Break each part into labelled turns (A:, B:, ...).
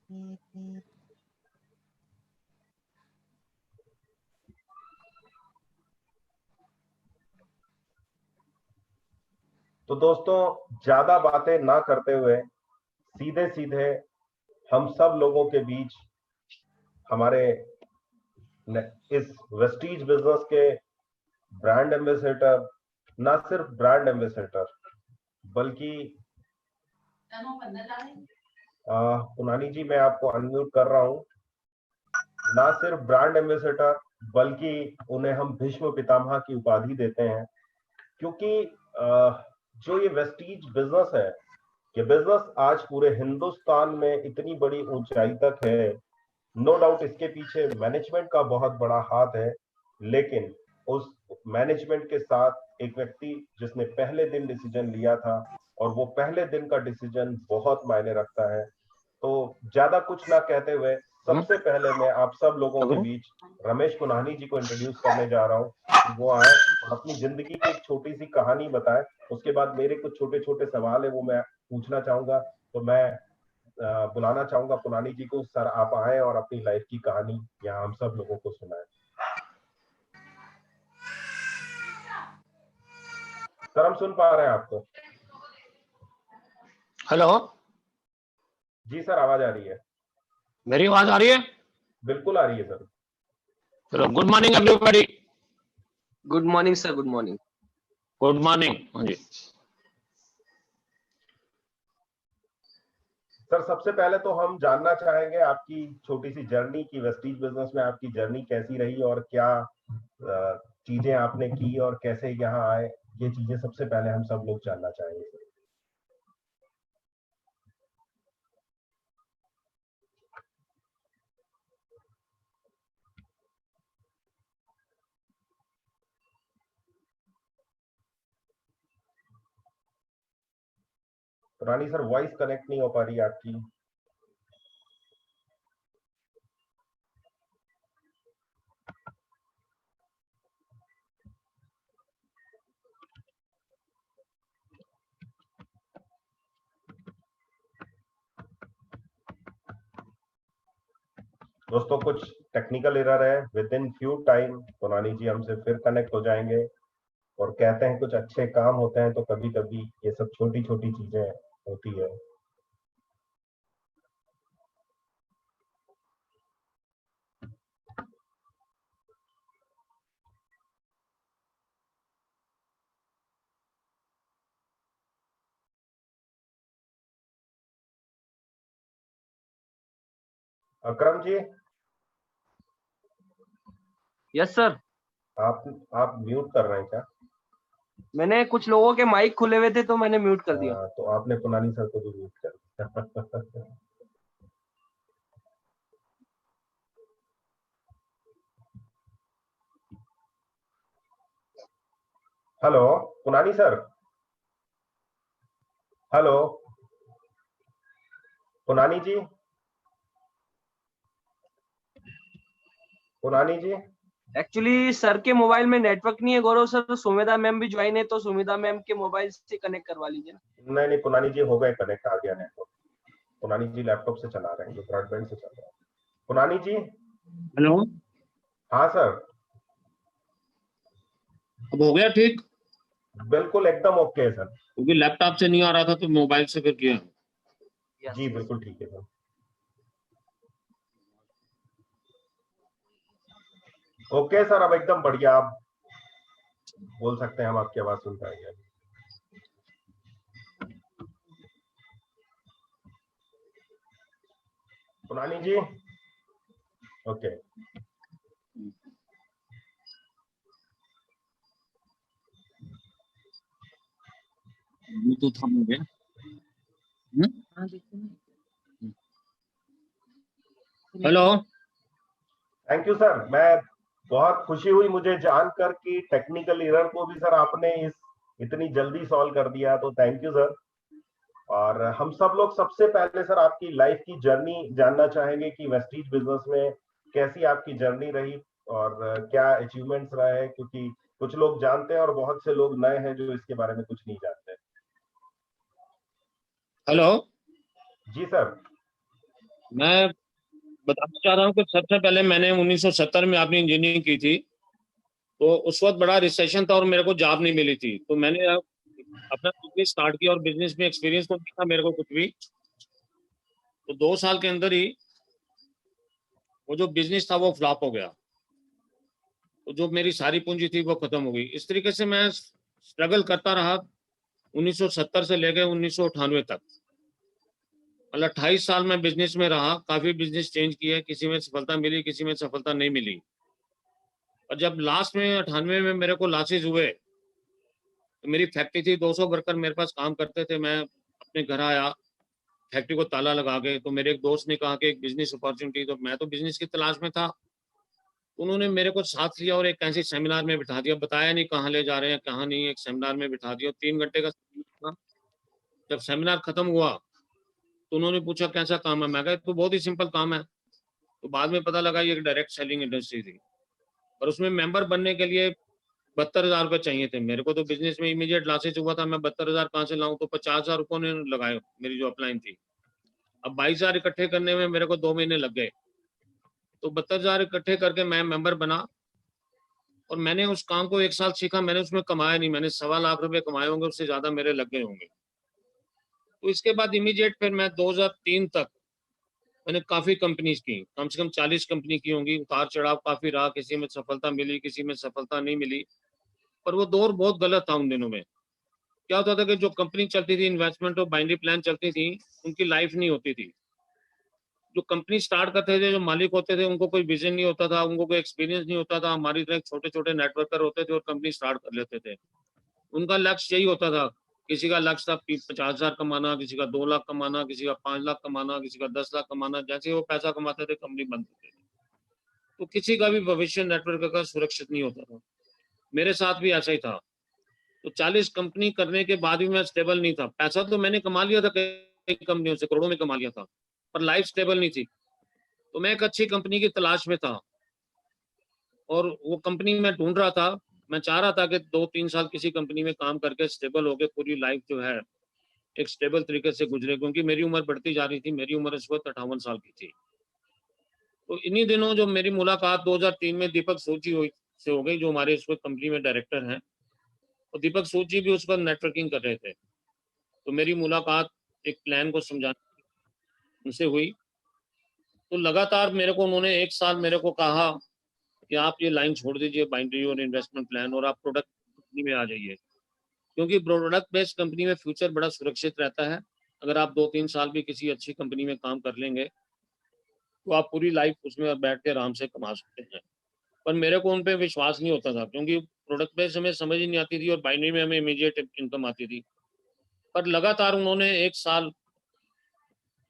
A: तो दोस्तों, ज्यादा बातें ना करते हुए सीधे सीधे हम सब लोगों के बीच हमारे इस वेस्टीज बिजनेस के ब्रांड एम्बेसडर, ना सिर्फ ब्रांड एम्बेसडर बल्कि पुनानी जी, मैं आपको अनम्यूट कर रहा हूं। ना सिर्फ ब्रांड एम्बेसडर बल्कि उन्हें हम भीष्म पितामह की उपाधि देते हैं, क्योंकि जो ये वेस्टीज बिजनेस है, ये बिजनेस आज पूरे हिंदुस्तान में इतनी बड़ी ऊंचाई तक है। नो डाउट इसके पीछे मैनेजमेंट का बहुत बड़ा हाथ है, लेकिन उस मैनेजमेंट के साथ एक व्यक्ति जिसने पहले दिन डिसीजन लिया था, और वो पहले दिन का डिसीजन बहुत मायने रखता है। तो ज्यादा कुछ ना कहते हुए सबसे पहले मैं आप सब लोगों के बीच रमेश कुन्हानी जी को इंट्रोड्यूस करने जा रहा हूँ कि वो आए और अपनी जिंदगी की एक छोटी सी कहानी बताएं। उसके बाद मेरे कुछ छोटे छोटे सवाल है वो मैं पूछना चाहूंगा। तो मैं बुलाना चाहूंगा पुनानी जी को। सर, आप आए और अपनी लाइफ की कहानी यहाँ हम सब लोगों को सुनाएं। सर, हम सुन पा रहे हैं आपको।
B: हेलो
A: जी सर, आवाज आ रही है।
B: मेरी आवाज आ रही है?
A: बिल्कुल आ रही है सर।
B: चलो, good morning everybody.
C: Good morning sir, good morning.
B: Good morning. हाँ जी
A: सर, सबसे पहले तो हम जानना चाहेंगे आपकी छोटी सी जर्नी की, वेस्टीज बिजनेस में आपकी जर्नी कैसी रही और क्या चीजें आपने की और कैसे यहाँ आए। ये चीजें सबसे पहले हम सब लोग जानना चाहेंगे sir. Rani sir, voice connect नहीं हो पा रही है आपकी। दोस्तों, कुछ टेक्निकल एरर है। Within few time Punani ji हमसे फिर कनेक्ट हो जाएंगे। और कहते हैं कुछ अच्छे काम होते हैं तो कभी कभी ये सब छोटी छोटी चीजें होती है। अकरम जी,
C: यस सर।
A: आप म्यूट कर रहे हैं क्या?
C: मैंने कुछ लोगों के माइक खुले हुए थे तो मैंने म्यूट कर दिया।
A: तो आपने पुनानी सर को भी म्यूट कर दिया। Hello Punani sir. Hello Punani ji. Punani ji,
C: actually sir के मोबाइल में नेटवर्क नहीं है गौरव सर, तो सुमिता मैम भी ज्वाइन है, तो सुमिता मैम के मोबाइल से कनेक्ट करवा लीजिए।
A: नहीं नहीं, पुनानी जी हो गए कनेक्ट, आ गया नेटवर्क। पुनानी जी लैपटॉप से चला रहे हैं, जो ब्रॉडबैंड से चल रहा है। पुनानी जी।
B: हेलो,
A: हाँ सर।
B: अब हो गया ठीक?
A: बिल्कुल एकदम ओके है सर।
B: क्योंकि लैपटॉप से नहीं आ रहा था तो मोबाइल से फिर किया।
A: जी बिल्कुल ठीक है सर। ओके सर, अब एकदम बढ़िया। आप बोल सकते हैं, हम आपकी आवाज सुन पाएंगे। पुनानी जी। ओके।
B: ब्लूटूथ हम हो गया। Hello,
A: thank you sir. मैं बहुत खुशी हुई मुझे जानकर कि टेक्निकल एरर को भी सर आपने इस इतनी जल्दी सॉल्व कर दिया, तो थैंक यू सर। और हम सब लोग सबसे पहले सर आपकी लाइफ की जर्नी जानना चाहेंगे कि वेस्टीज बिजनेस में कैसी आपकी जर्नी रही और क्या अचीवमेंट्स रहे हैं, क्योंकि कुछ लोग जानते हैं और बहुत से लोग नए हैं जो इसके बारे में कुछ नहीं जानते।
B: हेलो।
A: जी सर।
B: मैं बताना चाह रहा हूँ कि सबसे पहले मैंने 1970 में अपनी इंजीनियरिंग की थी। तो उस वक्त बड़ा रिसेशन था और मेरे को जॉब नहीं मिली थी, तो मैंने अपना बिजनेस स्टार्ट किया और बिजनेस में एक्सपीरियंस तो नहीं था मेरे को कुछ भी। तो 2 साल के अंदर ही वो जो बिजनेस था वो फ्लॉप हो गया। तो जो मेरी सारी पूंजी थी वो खत्म हो गई। इस तरीके से मैं स्ट्रगल करता रहा 1970 से लेकर 1998 तक। मतलब 28 साल में बिजनेस में रहा, काफी बिजनेस चेंज किए, किसी में सफलता मिली, किसी में सफलता नहीं मिली। और जब लास्ट में 98 में मेरे को लॉसेज हुए, तो मेरी फैक्ट्री थी, 200 वर्कर मेरे पास काम करते थे। मैं अपने घर आया, फैक्ट्री को ताला लगा के, तो मेरे एक दोस्त ने कहा कि एक बिजनेस अपॉर्चुनिटी, तो मैं तो बिजनेस की तलाश में था। उन्होंने मेरे को साथ लिया और एक ऐसे सेमिनार में बिठा दिया, बताया नहीं कहाँ ले जा रहे हैं कहाँ नहीं, एक सेमिनार में बिठा दिया। 3 घंटे का सेमिनार था। जब सेमिनार खत्म हुआ तो उन्होंने पूछा कैसा काम है, मैं कहा तो बहुत ही सिंपल काम है। तो बाद में पता लगा ये एक डायरेक्ट सेलिंग इंडस्ट्री थी, और उसमें मेंबर बनने के लिए 72,000 रुपये चाहिए थे। मेरे को तो बिजनेस में इमीडिएट लॉसेज हुआ था, मैं 72,000 कहाँ से लाऊं, तो 50,000 रुपये ने लगाए मेरी जो अपलाइन थी। अब 22,000 इकट्ठे करने में मेरे को 2 महीने लग गए। तो 72,000 इकट्ठे करके मैं मेंबर बना, और मैंने उस काम को 1 साल सीखा। मैंने उसमें कमाया नहीं, मैंने 1.25 लाख रुपए कमाए होंगे, उससे ज्यादा मेरे लग गए होंगे। तो इसके बाद इमीडिएट फिर मैं 2003 तक मैंने काफी कंपनीज की, कम से कम 40 कंपनी की होंगी। उतार चढ़ाव काफी रहा, किसी में सफलता मिली, किसी में सफलता नहीं मिली। पर वो दौर बहुत गलत था उन दिनों में। क्या होता था कि जो कंपनी चलती थी, इन्वेस्टमेंट और बाइनरी प्लान चलती थी, उनकी लाइफ नहीं होती थी। जो कंपनी स्टार्ट करते थे, जो मालिक होते थे, उनको कोई विजन नहीं होता था, उनको कोई एक्सपीरियंस नहीं होता था। हमारी तरह छोटे छोटे नेटवर्कर होते थे और कंपनी स्टार्ट कर लेते थे। उनका लक्ष्य यही होता था। किसी का लक्ष्य था 50,000 कमाना, किसी का 2 लाख कमाना, किसी का 5 लाख कमाना, किसी का 10 लाख कमाना। जैसे वो पैसा कमाते थे, कंपनी बंद करते थे। तो किसी का भी भविष्य नेटवर्क का सुरक्षित नहीं होता था। मेरे साथ भी ऐसा ही था। तो 40 कंपनी करने के बाद भी मैं स्टेबल नहीं था। पैसा तो मैंने कमा लिया था कई कंपनियों से, करोड़ों में कमा लिया था, पर लाइफ स्टेबल नहीं थी। तो मैं एक अच्छी कंपनी की तलाश में था, और वो कंपनी मैं ढूंढ रहा था। मैं चाह रहा था कि 2-3 साल किसी कंपनी में काम करके स्टेबल होके पूरी लाइफ जो है एक स्टेबल तरीके से गुजरे, क्योंकि मेरी उम्र बढ़ती जा रही थी। मेरी उम्र इस वक्त 58 साल की थी। तो इन्हीं दिनों जो मेरी मुलाकात 2003 में दीपक सूद जी से हो गई, जो हमारे इस वक्त कंपनी में डायरेक्टर हैं। और दीपक सूद जी भी उस वक्त नेटवर्किंग कर रहे थे। तो मेरी मुलाकात एक प्लान को समझाने उनसे हुई। तो लगातार मेरे को उन्होंने 1 साल मेरे को कहा कि आप ये लाइन छोड़ दीजिए, बाइनरी और इन्वेस्टमेंट प्लान, और आप प्रोडक्ट कंपनी में आ जाइए। क्योंकि प्रोडक्ट बेस्ड कंपनी में फ्यूचर बड़ा सुरक्षित रहता है। अगर आप 2-3 साल भी किसी अच्छी कंपनी में काम कर लेंगे, तो आप पूरी लाइफ उसमें बैठ के आराम से कमा सकते हैं। पर मेरे को उन पे विश्वास नहीं होता था, क्योंकि प्रोडक्ट बेस्ड हमें समझ ही नहीं आती थी और बाइनरी में हमें इमीडिएट इनकम आती थी। पर लगातार उन्होंने 1 साल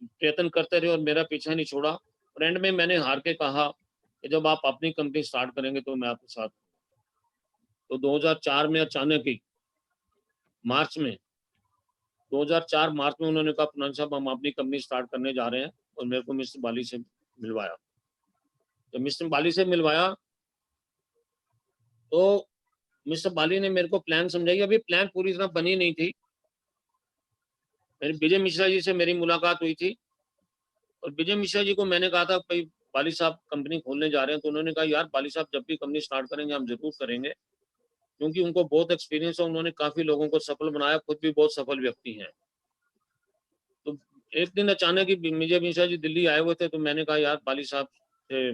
B: प्रयत्न करते रहे और मेरा पीछा नहीं छोड़ा। और एंड में मैंने हार के कहा कि जब आप अपनी कंपनी स्टार्ट करेंगे तो मैं आपके साथ। तो 2004 में अचानक ही मार्च में 2004 मार्च में उन्होंने कहा पुनान साहब हम अपनी कंपनी स्टार्ट करने जा रहे हैं, और मेरे को मिस्टर बाली से मिलवाया। जब मिस्टर बाली से मिलवाया तो मिस्टर बाली ने मेरे को प्लान समझाई। अभी प्लान पूरी तरह बनी नहीं थी। मेरी विजय मिश्रा जी से मेरी मुलाकात हुई थी, और विजय मिश्रा जी को मैंने कहा था भाई बाली साहब कंपनी खोलने जा रहे हैं। तो उन्होंने कहा यार बाली साहब जब भी कंपनी स्टार्ट करेंगे हम जरूर करेंगे, क्योंकि उनको बहुत एक्सपीरियंस है, उन्होंने काफी लोगों को सफल बनाया, खुद भी बहुत सफल व्यक्ति हैं। तो एक दिन अचानक ही विजय मिश्रा जी दिल्ली आए हुए थे, तो मैंने कहा यार बाली साहब से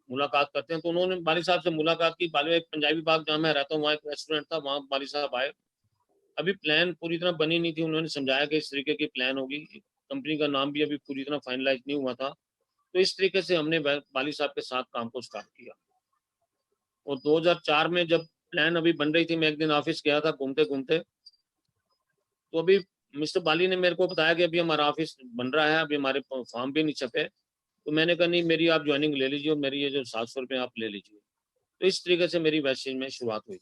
B: मुलाकात करते हैं। तो उन्होंने बाली साहब से मुलाकात की। बाली एक पंजाबी बाग जहाँ मैं रहता हूँ, वहाँ एक रेस्टोरेंट था, वहाँ बाली साहब आए। अभी प्लान पूरी तरह बनी नहीं थी। उन्होंने समझाया कि इस तरीके की प्लान होगी, कंपनी का नाम भी अभी पूरी तरह फाइनलाइज नहीं हुआ था। तो इस तरीके से हमने बाली साहब के साथ काम को स्टार्ट किया। और 2004 में जब प्लान अभी बन रही थी, मैं एक दिन ऑफिस गया था घूमते घूमते। तो अभी मिस्टर बाली ने मेरे को बताया कि अभी हमारा ऑफिस बन रहा है, अभी हमारे फॉर्म भी नहीं छपे। तो मैंने कहा नहीं, मेरी आप ज्वाइनिंग ले लीजिए और मेरी ये जो 700 रुपये आप ले लीजिए। तो इस तरीके से मेरी वेस्टेज में शुरुआत हुई।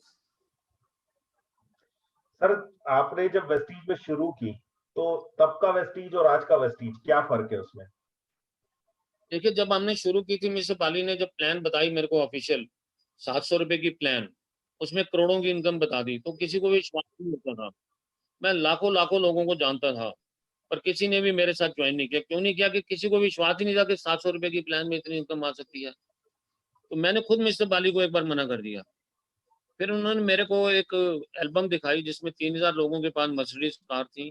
A: सर, आपने जब वेस्टीज में शुरू की तो तब का वेस्टीज और आज का वेस्टीज क्या फर्क है उसमें?
B: देखिए जब हमने शुरू की थी, मिस्टर बाली ने जब प्लान बताई मेरे को ऑफिशियल 700 रुपए की प्लान, उसमें करोड़ों की इनकम बता दी, तो किसी को विश्वास नहीं होता था। मैं लाखों लाखों लोगों को जानता था, पर किसी ने भी मेरे साथ ज्वाइन नहीं किया। क्यों नहीं किया? कि किसी को विश्वास ही नहीं था कि 700 रुपए की प्लान में इतनी इनकम आ सकती है। तो मैंने खुद मिस्टर बाली को एक बार मना कर दिया। फिर उन्होंने मेरे को एक एल्बम दिखाई जिसमें 3000 लोगों के पास मर्सिडीज कार थी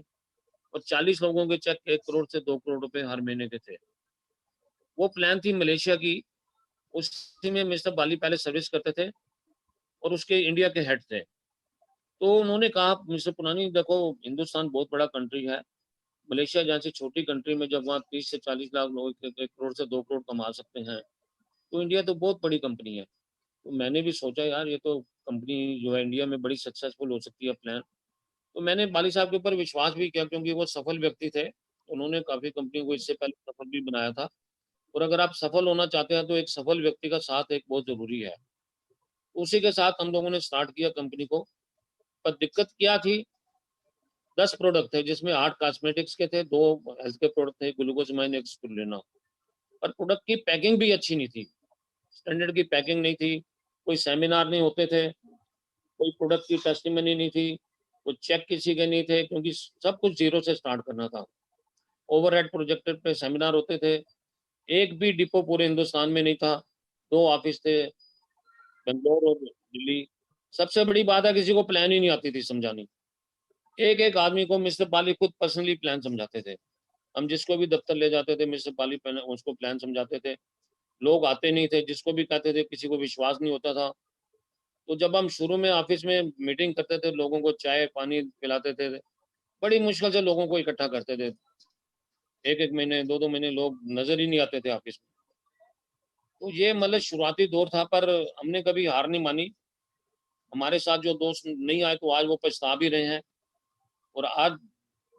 B: और 40 लोगों के चेक 1 करोड़ से 2 करोड़ रुपए हर महीने के थे। वो प्लान थी मलेशिया की, उसी में मिस्टर बाली पहले सर्विस करते थे और उसके इंडिया के हेड थे। तो उन्होंने कहा, मिस्टर पुरानी देखो, हिंदुस्तान बहुत बड़ा कंट्री है, मलेशिया जैसी छोटी कंट्री में जब वहाँ 30 से 40 लाख लोग 1 करोड़ से 2 करोड़ कमा सकते हैं, तो इंडिया तो बहुत बड़ी कंपनी है। तो मैंने भी सोचा यार ये तो कंपनी जो है इंडिया में बड़ी सक्सेसफुल हो सकती है प्लान। तो मैंने बाली साहब के ऊपर विश्वास भी किया क्योंकि वो सफल व्यक्ति थे। उन्होंने काफी कंपनी को इससे पहले सफल भी बनाया था। और अगर आप सफल होना चाहते हैं तो एक सफल व्यक्ति का साथ एक बहुत जरूरी है। उसी के साथ हम लोगों ने स्टार्ट किया कंपनी को। पर दिक्कत क्या थी, 10 प्रोडक्ट थे जिसमें 8 कॉस्मेटिक्स के थे, 2 हेल्थ के प्रोडक्ट थे, ग्लूकोजमाइन, एक स्पिरुलिना। पर प्रोडक्ट की पैकिंग भी अच्छी नहीं थी, स्टैंडर्ड की पैकिंग नहीं थी, कोई सेमिनार नहीं होते थे, कोई प्रोडक्ट की टेस्टिमनी नहीं थी, कोई चेक किसी के नहीं थे, क्योंकि सब कुछ जीरो से स्टार्ट करना था। ओवरहेड प्रोजेक्टर पे सेमिनार होते थे, एक भी डिपो पूरे हिंदुस्तान में नहीं था, 2 ऑफिस थे, बेंगलोर और दिल्ली। सबसे बड़ी बात है किसी को प्लान ही नहीं आती थी समझानी। एक एक आदमी को मिस्टर बाली खुद पर्सनली प्लान समझाते थे। हम जिसको भी दफ्तर ले जाते थे मिस्टर बाली उसको प्लान समझाते थे। लोग आते नहीं थे, जिसको भी कहते थे किसी को विश्वास नहीं होता था। तो जब हम शुरू में ऑफिस में मीटिंग करते थे, लोगों को चाय पानी पिलाते थे, बड़ी मुश्किल से लोगों को इकट्ठा करते थे। 1-1 महीने 2-2 महीने लोग नजर ही नहीं आते थे ऑफिस में। तो ये मतलब शुरुआती दौर था, पर हमने कभी हार नहीं मानी। हमारे साथ जो दोस्त नहीं आए तो आज वो पछता भी रहे हैं। और आज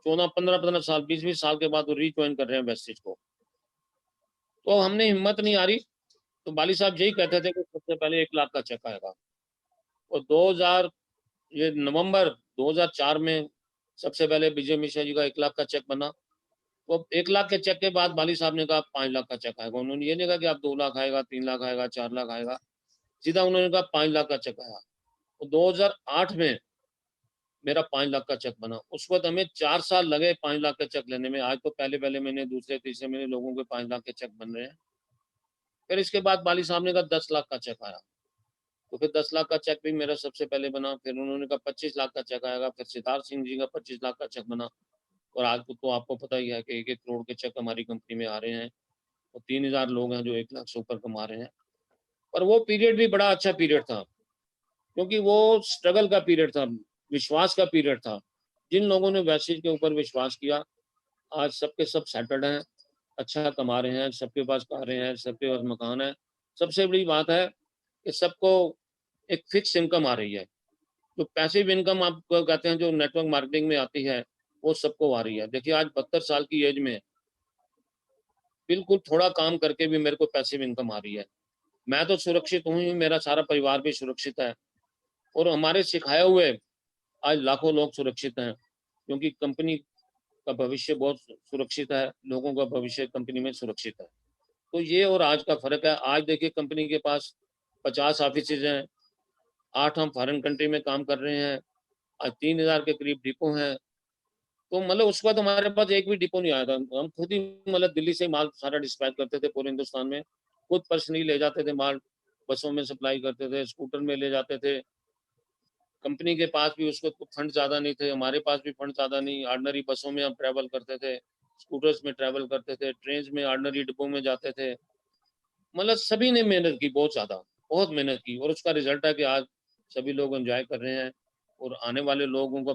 B: 14-15 साल 20-20 साल के बाद वो रीज्वाइन कर रहे हैं वेस्टेज को। तो हमने हिम्मत नहीं हारी। तो बाली साहब यही कहते थे कि सबसे पहले 1 लाख का चेक आएगा। और 2000 ये नवंबर 2004 में सबसे पहले विजय मिश्रा जी का 1 लाख का चेक बना। तो 1 लाख के चेक के बाद बाली साहब ने कहा 5 लाख का चेक आएगा। उन्होंने ये नहीं कहा कि आप 2 लाख आएगा, 3 लाख आएगा, 4 लाख आएगा, सीधा उन्होंने कहा 5 लाख का चेक आया। तो 2008 में मेरा 5 लाख का चेक बना। उस वक्त हमें 4 साल लगे 5 लाख का चेक लेने में। आज तो पहले महीने, दूसरे तीसरे महीने लोगों के 5 लाख के चेक बन रहे हैं। फिर इसके बाद बाली साहब ने कहा 10 लाख का चेक आया। तो फिर 10 लाख का चेक भी मेरा सबसे पहले बना। फिर उन्होंने कहा 25 लाख का चेक आएगा। फिर सिद्धार्थ सिंह जी का 25 लाख का चेक बना। और आज तो आपको पता ही है कि 1-1 करोड़ के चेक हमारी कंपनी में आ रहे हैं और 3000 लोग हैं जो 1 लाख से ऊपर कमा रहे हैं। पर वो पीरियड भी बड़ा अच्छा पीरियड था, क्योंकि वो स्ट्रगल का पीरियड था, विश्वास का पीरियड था। जिन लोगों ने वेस्टेज के ऊपर विश्वास किया, आज सबके सब सेटल्ड हैं, अच्छा कमा रहे हैं, सबके पास कारें हैं, सबके पास मकान है। सबसे बड़ी बात है कि सबको एक फिक्स इनकम आ रही है। जो पैसिव इनकम आपको कहते हैं जो नेटवर्क मार्केटिंग में आती है, वो सबको आ रही है। देखिए आज 72 साल की एज में बिल्कुल थोड़ा काम करके भी मेरे को पैसिव इनकम आ रही है। मैं तो सुरक्षित हूँ ही, मेरा सारा परिवार भी सुरक्षित है और हमारे सिखाए हुए आज लाखों लोग सुरक्षित हैं, क्योंकि कंपनी का भविष्य बहुत सुरक्षित है, लोगों का भविष्य कंपनी में सुरक्षित है। तो ये और आज का फर्क है। आज देखिए कंपनी के पास 50 ऑफिसेज हैं, 8 हम फॉरेन कंट्री में काम कर रहे हैं, आज 3000 के करीब डिपो हैं। तो मतलब उस वक्त हमारे पास एक भी डिपो नहीं आया था। हम खुद ही मतलब दिल्ली से माल सारा डिस्पैच करते थे पूरे हिंदुस्तान में, खुद पर्सनली ले जाते थे माल, बसों में सप्लाई करते थे, स्कूटर में ले जाते थे। कंपनी के पास भी उस वक्त फंड ज्यादा नहीं थे, हमारे पास भी फंड ज्यादा नहीं। ऑर्डिनरी बसों में हम ट्रैवल करते थे, स्कूटर्स में ट्रैवल करते थे, ट्रेन में ऑर्डिनरी डिब्बों में जाते थे। मतलब सभी ने मेहनत की, बहुत ज्यादा, बहुत मेहनत की, और उसका रिजल्ट है कि आज सभी लोग एंजॉय कर रहे हैं। और आने वाले लोगों का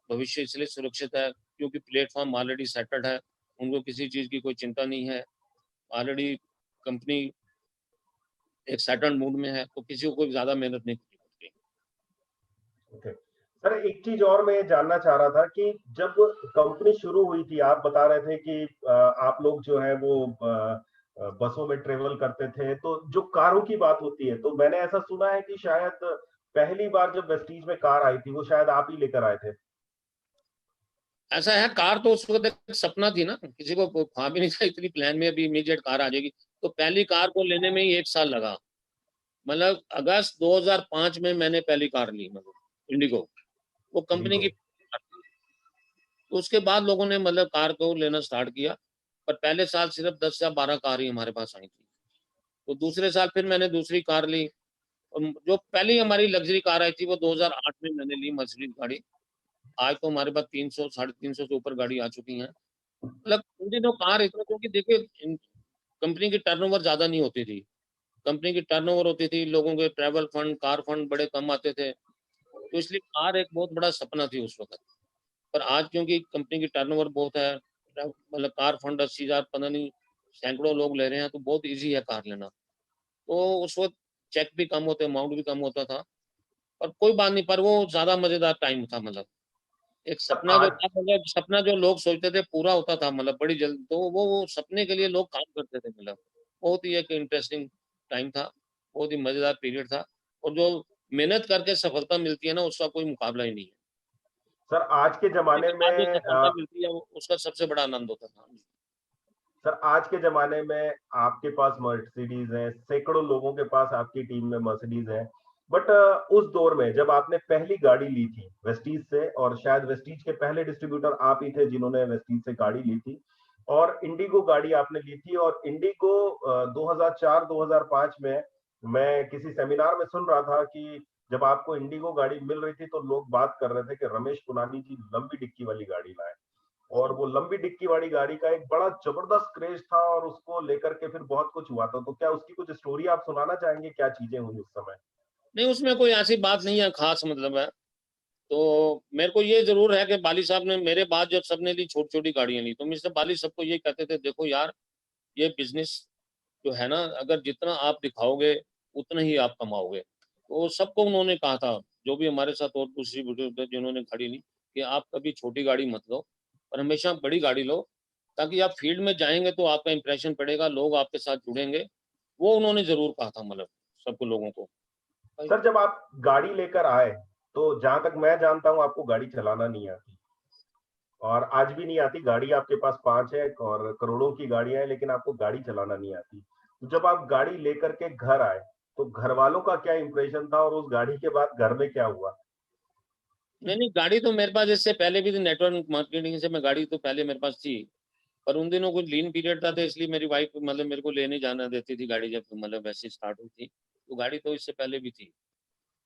B: भविष्य इसलिए सुरक्षित है क्योंकि प्लेटफॉर्म ऑलरेडी सेटल्ड है, उनको किसी चीज की कोई चिंता नहीं है। ऑलरेडी कंपनी एक सेटल्ड मूड में है, तो किसी को कोई ज्यादा मेहनत नहीं करनी पड़ती।
A: ओके सर, एक चीज और मैं जानना चाह रहा था कि जब कंपनी शुरू हुई थी, आप बता रहे थे कि आप लोग जो है वो बसों में ट्रेवल करते थे, तो जो कारों की बात होती है तो मैंने ऐसा सुना है कि शायद पहली बार जब वेस्टीज में कार आई थी वो शायद आप ही लेकर आए थे।
B: ऐसा है, कार तो उस वक्त एक सपना थी ना, किसी को ख्वाब भी नहीं था इतनी प्लान में अभी इमीडिएट कार आ जाएगी। तो पहली कार को लेने में ही 1 साल लगा। मतलब अगस्त 2005 में मैंने पहली कार ली, मतलब इंडिगो, वो कंपनी
A: इंडिगो।
B: की। तो उसके बाद लोगों ने मतलब कार को लेना स्टार्ट किया। पर पहले साल सिर्फ 10 या 12 कार ही हमारे पास आई थी। तो दूसरे साल फिर मैंने दूसरी कार ली। जो पहली हमारी लग्जरी कार आई थी वो 2008 में मैंने ली, मर्सिडीज गाड़ी। आज तो हमारे पास 300 साढ़े 300 से ऊपर गाड़ी आ चुकी है। मतलब उन दिनों कार इतना, क्योंकि देखिए कंपनी की टर्नओवर ज्यादा नहीं होती थी। कंपनी की टर्नओवर होती थी, लोगों के ट्रैवल फंड, कार फंड बड़े कम आते थे। तो इसलिए कार एक बहुत बड़ा सपना थी उस वक्त। पर आज क्योंकि कंपनी की टर्नओवर बहुत है, मतलब कार फंड 80,000 पता नहीं सैकड़ों लोग ले रहे हैं, तो बहुत ईजी है कार लेना। तो उस वक्त चेक भी कम होते, अमाउंट भी कम होता था। पर कोई बात नहीं, पर वो ज्यादा मजेदार टाइम था। मतलब एक
A: सर
B: सपना जो
A: आज
B: था, मतलब सपना जो लोग सोचते थे पूरा होता था, मतलब बड़ी जल्द। तो वो सपने के लिए लोग काम करते थे। मतलब बहुत ही एक इंटरेस्टिंग टाइम था, बहुत ही मजेदार पीरियड था। और जो मेहनत करके सफलता मिलती है ना, उसका कोई मुकाबला ही नहीं है।
A: सर आज के
B: मेहनत
A: जमाने
B: के बाद जो
A: में
B: सफलता मिलती है, उसका सबसे बड़ा आनंद होता था।
A: सर आज के जमाने में आपके पास मर्सिडीज है, सैकड़ों लोगों के पास आपकी टीम में मर्सिडीज है। बट उस दौर में जब आपने पहली गाड़ी ली थी वेस्टीज से, और शायद वेस्टीज के पहले डिस्ट्रीब्यूटर आप ही थे जिन्होंने वेस्टीज से गाड़ी ली थी, और इंडिगो गाड़ी आपने ली थी। और इंडिगो 2004-2005 में मैं किसी सेमिनार में सुन रहा था कि जब आपको इंडिगो गाड़ी मिल रही थी तो लोग बात कर रहे थे कि रमेश पुनानी जी लंबी डिक्की वाली गाड़ी लाए। और वो लंबी डिक्की वाली गाड़ी का एक बड़ा जबरदस्त क्रेज था, और उसको लेकर के फिर बहुत कुछ हुआ था। तो क्या उसकी कुछ स्टोरी आप सुनाना चाहेंगे, क्या चीजें हुई उस समय?
B: नहीं, उसमें कोई ऐसी बात नहीं है खास, मतलब है। तो मेरे को ये जरूर है कि बाली साहब ने मेरे बाद जब सबने ली छोटी छोटी गाड़ियां ली, तो मिस्टर बाली सबको ये कहते थे, देखो यार, ये बिजनेस जो है ना, अगर जितना आप दिखाओगे उतना ही आप कमाओगे। तो सबको उन्होंने कहा था, जो भी हमारे साथ और दूसरी बुजुर्ग थे जिन्होंने खड़ी ली, कि आप कभी छोटी गाड़ी मत लो, पर हमेशा बड़ी गाड़ी लो, ताकि आप फील्ड में जाएंगे तो आपका इंप्रेशन पड़ेगा, लोग आपके साथ जुड़ेंगे। वो उन्होंने जरूर कहा था, मतलब सबको लोगों को। भाई,
A: सर जब आप गाड़ी लेकर आए, तो जहां तक मैं जानता हूं आपको गाड़ी चलाना नहीं आती, और आज भी नहीं आती। गाड़ी आपके पास 5 है और करोड़ों की गाड़ियां हैं, लेकिन आपको गाड़ी चलाना नहीं आती। तो जब आप गाड़ी लेकर के घर आए, तो घर वालों का क्या इंप्रेशन था, और उस गाड़ी के बाद घर में क्या हुआ?
B: नहीं नहीं, गाड़ी तो मेरे पास इससे पहले भी थी, नेटवर्क मार्केटिंग से मैं गाड़ी तो पहले मेरे पास थी। पर उन दिनों कुछ लीन पीरियड था, तो इसलिए मेरी वाइफ मतलब मेरे को लेने जाना देती थी गाड़ी, जब मतलब वैसे स्टार्ट हुई थी। तो गाड़ी तो इससे पहले भी थी।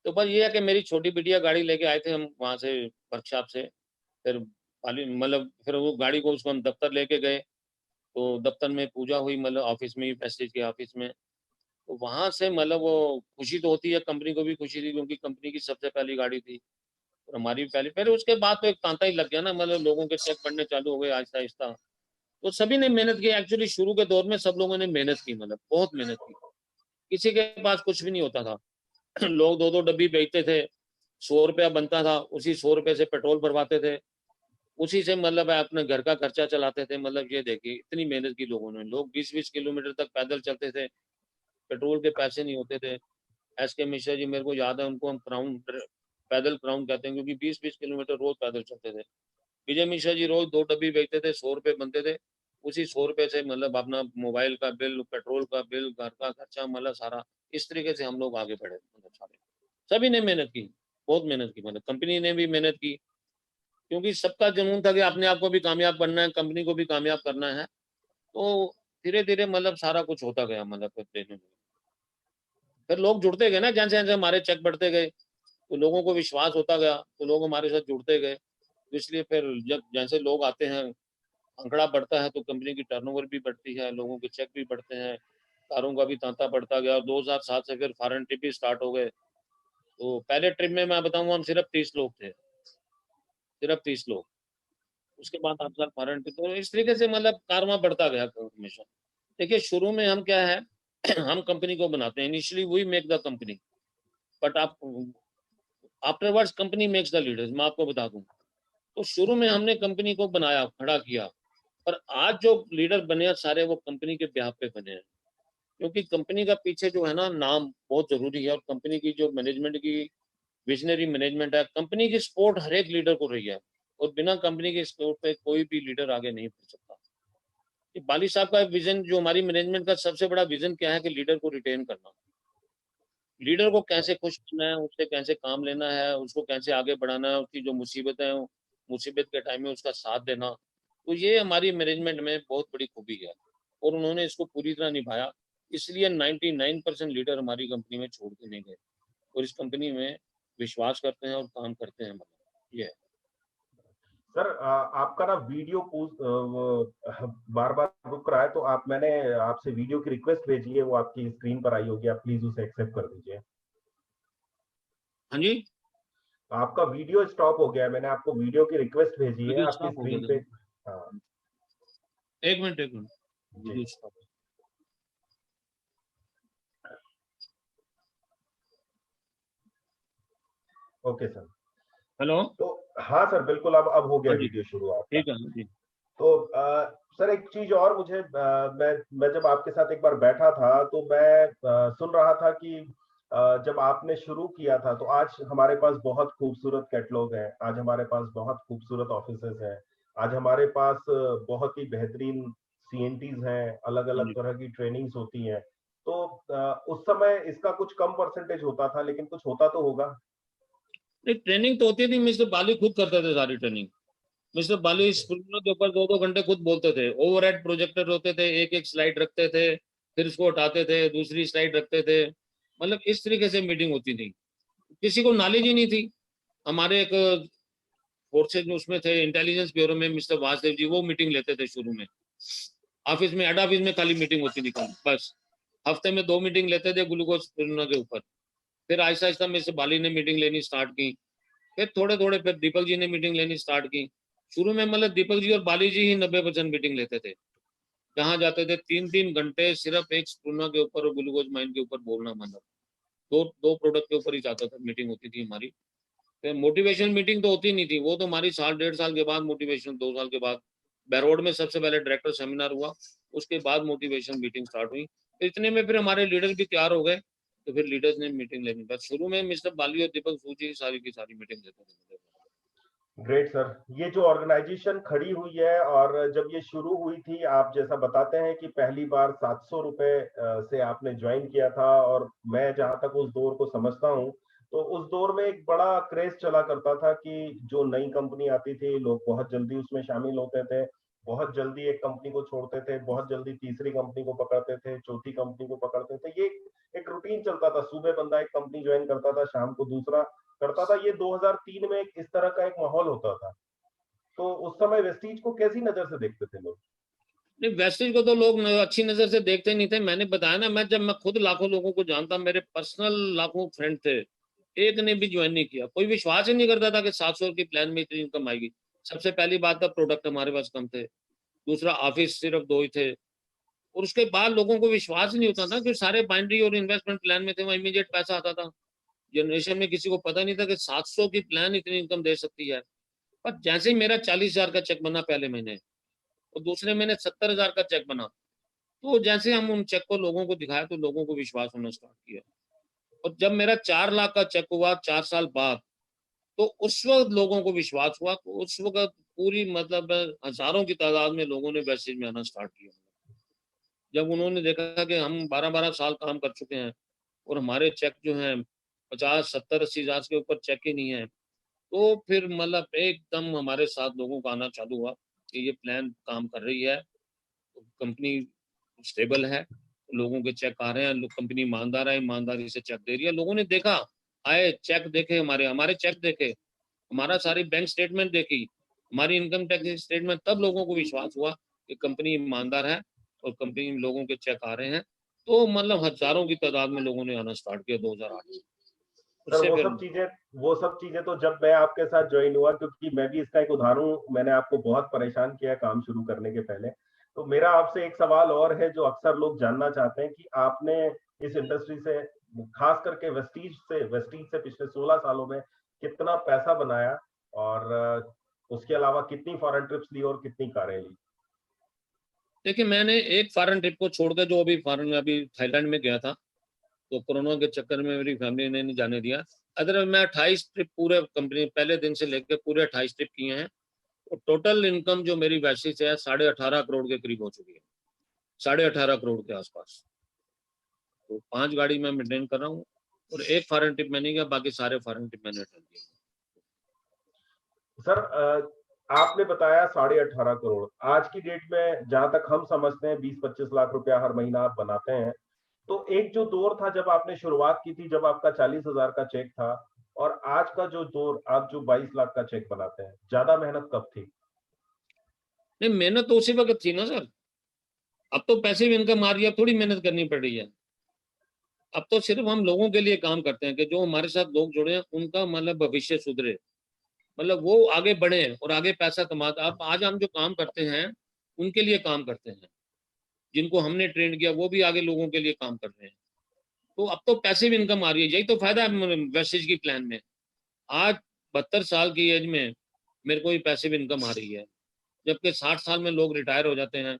B: तो बस ये है कि मेरी छोटी बिटिया गाड़ी लेके आए थे हम वहां से, वर्कशॉप से। फिर मतलब फिर वो गाड़ी को उसको हम दफ्तर लेके गए। तो दफ्तर में पूजा हुई, मतलब ऑफिस में ही, प्रेस्टीज के ऑफिस में। तो वहां से मतलब वो खुशी तो होती है, कंपनी को भी खुशी थी, क्योंकि कंपनी की सबसे पहली गाड़ी थी और हमारी भी पहली। फिर उसके बाद तो एक तांता ही लग गया ना, मतलब लोगों के चेक बढ़ने चालू हो गए आहिस्ता आहिस्ता। तो सभी ने मेहनत की, एक्चुअली शुरू के दौर में सब लोगों ने मेहनत की, मतलब बहुत मेहनत की। किसी के पास कुछ भी नहीं होता था। लोग दो दो डब्बी बेचते थे, 100 रुपया बनता था, उसी 100 रुपये से पेट्रोल भरवाते थे, उसी से मतलब है अपने घर का खर्चा चलाते थे। मतलब ये देखिए इतनी मेहनत की लोगों ने, लोग 20-20 किलोमीटर तक पैदल चलते थे, पेट्रोल के पैसे नहीं होते थे। एस के मिश्रा जी, मेरे को याद है, उनको हम क्राउन, पैदल क्राउन कहते हैं, क्योंकि 20-20 किलोमीटर रोज पैदल चलते थे। विजय मिश्रा जी रोज 2 डब्बी बेचते थे, 100 रुपये बनते थे। उसी 100 रुपये से मतलब अपना मोबाइल का बिल, पेट्रोल का बिल, घर का खर्चा, मतलब सारा। इस तरीके से हम लोग आगे बढ़े, मतलब सारे सभी ने मेहनत की, बहुत मेहनत की, मतलब कंपनी ने भी मेहनत की। क्योंकि सबका जुनून था कि अपने आप को भी कामयाब बनना है, कंपनी को भी कामयाब करना है। तो धीरे धीरे मतलब सारा कुछ होता गया, मतलब फिर देने में। फिर लोग जुड़ते गए ना, जैसे जैसे हमारे चेक बढ़ते गए, तो लोगों को विश्वास होता गया, तो लोग हमारे साथ जुड़ते गए। तो इसलिए फिर जब जैसे लोग आते हैं, आंकड़ा बढ़ता है, तो कंपनी की टर्नओवर भी बढ़ती है, लोगों के चेक भी बढ़ते हैं, कारों का भी तांता बढ़ता गया। और 2007 से फिर फॉरेन ट्रिप भी स्टार्ट हो गए। तो पहले ट्रिप में मैं बताऊं, हम सिर्फ 30 लोग थे, सिर्फ 30 लोग। उसके बाद आप सर फॉरेन ट्रिप, तो इस तरीके से मतलब कारवां बढ़ता गया हमेशा। देखिए शुरू में हम क्या है, हम कंपनी को बनाते हैं, initially we make the company, but आप afterwards company makes the leaders, मैं आपको बता दूं। तो शुरू में हमने कंपनी को बनाया, खड़ा किया। पर आज जो लीडर बने हैं सारे, वो कंपनी के ब्याह पे बने हैं। क्योंकि कंपनी का पीछे जो है ना नाम बहुत जरूरी है, और कंपनी की जो मैनेजमेंट की विजनरी मैनेजमेंट है, कंपनी की सपोर्ट हर एक लीडर को रही है। और बिना कंपनी के सपोर्ट पे कोई भी लीडर आगे नहीं बढ़ सकता। ये बाली साहब का विजन, जो हमारी मैनेजमेंट का सबसे बड़ा विजन क्या है, कि लीडर को रिटेन करना, लीडर को कैसे खुश करना है, उससे कैसे काम लेना है, उसको कैसे आगे बढ़ाना है, उसकी जो मुसीबतें हैं मुसीबत के टाइम में उसका साथ देना, तो ये हमारी मैनेजमेंट में बहुत बड़ी खूबी है और उन्होंने इसको पूरी तरह निभाया। इसलिए 99% लीडर हमारी कंपनी में छोड़ के नहीं गए और इस कंपनी में विश्वास करते हैं और काम करते हैं। मतलब ये है।
A: सर आपका ना वीडियो बार बार रुक रहा है, तो मैंने आपसे वीडियो की रिक्वेस्ट भेजी है, वो आपकी स्क्रीन पर आई होगी, आप प्लीज उसे एक्सेप्ट कर दीजिए।
B: हाँ जी,
A: आपका वीडियो स्टॉप हो गया है, मैंने आपको वीडियो की रिक्वेस्ट भेजी है
B: वीडियो
A: आपकी
B: स्टॉप हो गया
A: स्क्रीन पे।
B: था।
A: हाँ
B: एक मिनट
A: जी,
B: video stop.
A: Okay sir.
B: Hello.
A: तो हाँ सर, बिल्कुल, अब हो गया
B: हाँ जी,
A: वीडियो शुरू आपका।
B: ठीक है। हाँ जी।
A: तो सर एक चीज और मुझे मैं जब आपके साथ एक बार बैठा था तो मैं सुन रहा था कि जब आपने शुरू किया था तो आज हमारे पास बहुत खूबसूरत कैटलॉग है, आज हमारे पास बहुत खूबसूरत ऑफिसेज हैं, आज हमारे पास बहुत ही बेहतरीन सीएनटीज हैं, अलग
B: हाँ
A: अलग
B: जी,
A: तरह की ट्रेनिंग्स होती हैं। तो उस समय इसका कुछ कम परसेंटेज होता था, लेकिन कुछ होता तो होगा।
B: नहीं ट्रेनिंग तो होती थी, मिस्टर बाली खुद करते थे सारी ट्रेनिंग। मिस्टर बाली स्क्रीनों के ऊपर 2-2 घंटे खुद बोलते थे। ओवरहेड प्रोजेक्टर होते थे, एक एक स्लाइड रखते थे, फिर उसको हटाते थे, दूसरी स्लाइड रखते थे। मतलब इस तरीके से मीटिंग होती थी। किसी को नॉलेज ही नहीं थी। हमारे एक फोर्सेज में उसमें थे इंटेलिजेंस ब्यूरो में मिस्टर वासुदेव जी, वो मीटिंग लेते थे शुरू में। ऑफिस में, हेड ऑफिस में खाली मीटिंग होती थी कल, बस हफ्ते में 2 मीटिंग लेते थे ग्लूकोज के ऊपर। फिर आहिस्ता आहिस्ता मिस्टर बाली ने मीटिंग लेनी स्टार्ट की, फिर थोड़े थोड़े फिर दीपक जी ने मीटिंग लेनी स्टार्ट की। शुरू में मतलब दीपक जी और बाली जी ही 90% मीटिंग लेते थे। जहाँ जाते थे 3-3 घंटे सिर्फ एक स्पूना के ऊपर और ग्लूकोज माइन के ऊपर बोलना। मतलब दो दो प्रोडक्ट के ऊपर ही जाता था, मीटिंग होती थी हमारी। फिर मोटिवेशन मीटिंग तो होती नहीं थी, वो तो हमारी 1.5 साल के बाद मोटिवेशन, 2 साल के बाद बैरोड में सबसे पहले डायरेक्टर सेमिनार हुआ, उसके बाद मोटिवेशन मीटिंग स्टार्ट हुई। तो इतने में फिर हमारे लीडर भी तैयार हो गए, तो फिर लीडर्स ने मीटिंग लेनी। बस शुरू में मिस्टर बाली और दीपक सूची सारी की सारी मीटिंग लेते थे।
A: Great sir. ये जो ऑर्गेनाइजेशन खड़ी हुई है और जब ये शुरू हुई थी, आप जैसा बताते हैं कि पहली बार 700 रुपए से आपने ज्वाइन किया था, और मैं जहां तक उस दौर को समझता हूं तो उस दौर में एक बड़ा क्रेज चला करता था कि जो नई कंपनी आती थी लोग बहुत जल्दी उसमें शामिल होते थे, बहुत जल्दी एक कंपनी को छोड़ते थे, बहुत जल्दी तीसरी कंपनी को पकड़ते थे, चौथी कंपनी को पकड़ते थे। ये एक रूटीन चलता था, सुबह बंदा एक कंपनी ज्वाइन करता था, शाम को दूसरा करता था। ये 2003 में इस तरह का एक माहौल होता था। तो उस समय वेस्टीज को कैसी नजर से देखते थे लोग?
B: नहीं वेस्टेज को तो लोग अच्छी नजर से देखते नहीं थे। मैंने बताया ना, मैं खुद लाखों लोगों को जानता, मेरे पर्सनल लाखों फ्रेंड थे, एक ने भी ज्वाइन नहीं किया। कोई विश्वास ही नहीं करता था कि 700 की प्लान में इतनी इनकम आएगी। सबसे पहली बात था प्रोडक्ट हमारे पास कम थे, दूसरा ऑफिस सिर्फ 2 ही थे, और उसके बाद लोगों को विश्वास ही नहीं होता था कि सारे बाइंड्री और इन्वेस्टमेंट प्लान में थे, वहाँ इमीडिएट पैसा आता था। जनरेशन में किसी को पता नहीं था कि 700 की प्लान इतनी इनकम दे सकती है। पर जैसे ही मेरा 40,000 का चेक बना पहले महीने और दूसरे महीने 70,000 का चेक बना, तो जैसे हम उन चेक को लोगों को दिखाया तो लोगों को विश्वास होना स्टार्ट किया। और जब मेरा 4 लाख का चेक हुआ 4 साल बाद, तो उस वक्त लोगों को विश्वास हुआ। तो उस वक्त पूरी मतलब हजारों की तादाद में लोगों ने मैसेज में आना स्टार्ट किया। जब उन्होंने देखा कि हम 12-12 साल काम कर चुके हैं और हमारे चेक जो हैं 50-70-80 हजार के ऊपर चेक ही नहीं है, तो फिर मतलब एकदम हमारे साथ लोगों का आना चालू हुआ कि ये प्लान काम कर रही है, कंपनी स्टेबल है, लोगों के चेक आ रहे हैं, कंपनी ईमानदार है, ईमानदारी से चेक दे रही है। लोगों ने देखा, आए चेक देखे, हमारे हमारे चेक देखे, हमारा सारी बैंक स्टेटमेंट देखी, हमारी इनकम टैक्स स्टेटमेंट, तब लोगों को विश्वास हुआ कि कंपनी ईमानदार है और कंपनी में लोगों के चेक आ रहे हैं। तो मतलब हजारों की तादाद में लोगों ने आना स्टार्ट किया 2008 में।
A: सर
B: उससे फिर
A: वो सब चीजें तो जब मैं आपके साथ ज्वाइन हुआ, क्योंकि मैं भी इसका एक उदाहरण हूं, मैंने आपको बहुत परेशान किया काम शुरू करने के पहले। तो मेरा आपसे एक सवाल और है जो अक्सर लोग जानना चाहते हैं कि आपने इस इंडस्ट्री से, खास करके वेस्टीज से पिछले 16 सालों में कितना पैसा बनाया, और उसके अलावा कितनी फॉरेन ट्रिप्स ली और कितनी कारें ली?
B: देखिए, मैंने एक फॉरेन ट्रिप को छोड़कर, जो अभी फॉरेन में अभी थाईलैंड में गया था, तो कोरोना के चक्कर में मेरी फैमिली ने नहीं जाने दिया। अदर मैं 28 ट्रिप पूरे कंपनी पहले दिन से लेकर पूरे 28 ट्रिप किए हैं। और टोटल इनकम जो मेरी वैसी से है 18.5 करोड़ के करीब हो चुकी है, 18.5 करोड़ के आसपास। तो 5 गाड़ी मैं मेंटेन कर रहा हूँ और एक फॉरेन ट्रिप मैंने किया, बाकी सारे फॉरेन ट्रिप मैंने अटेंड किया।
A: सर आपने बताया 18.5 करोड़। आज की डेट में जहां तक हम समझते हैं 20-25 लाख रुपया हर महीना आप बनाते हैं। तो एक जो दौर था जब आपने शुरुआत की थी, जब आपका 40,000 का चेक था, और आज का जो दौर आप जो 22 लाख का चेक बनाते हैं, ज्यादा मेहनत कब थी?
B: नहीं, मेहनत तो उसी वक्त थी ना सर। अब तो पैसिव इनकम आ रही है, अब थोड़ी मेहनत करनी पड़ रही है। अब तो सिर्फ हम लोगों के लिए काम करते हैं कि जो हमारे साथ लोग जुड़े हैं उनका मतलब भविष्य सुधरे, मतलब वो आगे बढ़े और आगे पैसा कमाते। अब आज हम जो काम करते हैं उनके लिए काम करते हैं, जिनको हमने ट्रेन किया वो भी आगे लोगों के लिए काम कर रहे हैं। तो अब तो पैसिव इनकम आ रही है, यही तो फायदा है वेस्टेज की प्लान में। आज 72 साल की एज में मेरे को ही पैसिव इनकम आ रही है, जबकि 60 साल में लोग रिटायर हो जाते हैं।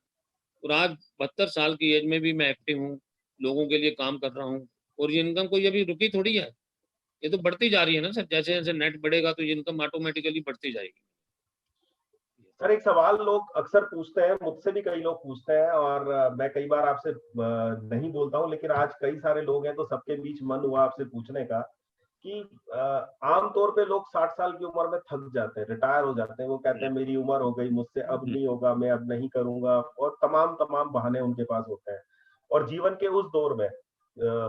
B: और आज 72 साल की एज में भी मैं एक्टिव हूँ, लोगों के लिए काम कर रहा हूँ। और ये इनकम कोई अभी रुकी थोड़ी है, ये तो बढ़ती जा रही है ना सर। जैसे जैसे नेट बढ़ेगा तो ये इनकम ऑटोमेटिकली बढ़ती जाएगी।
A: सर एक सवाल लोग अक्सर पूछते हैं, मुझसे भी कई लोग पूछते हैं, और मैं कई बार आपसे नहीं बोलता हूं, लेकिन आज कई सारे लोग हैं तो सबके बीच मन हुआ आपसे पूछने का कि आमतौर पे लोग 60 साल की उम्र में थक जाते हैं, रिटायर हो जाते हैं। वो कहते हैं मेरी उम्र हो गई, मुझसे अब नहीं होगा, मैं अब नहीं करूंगा, और तमाम तमाम बहाने उनके पास होते हैं। और जीवन के उस दौर में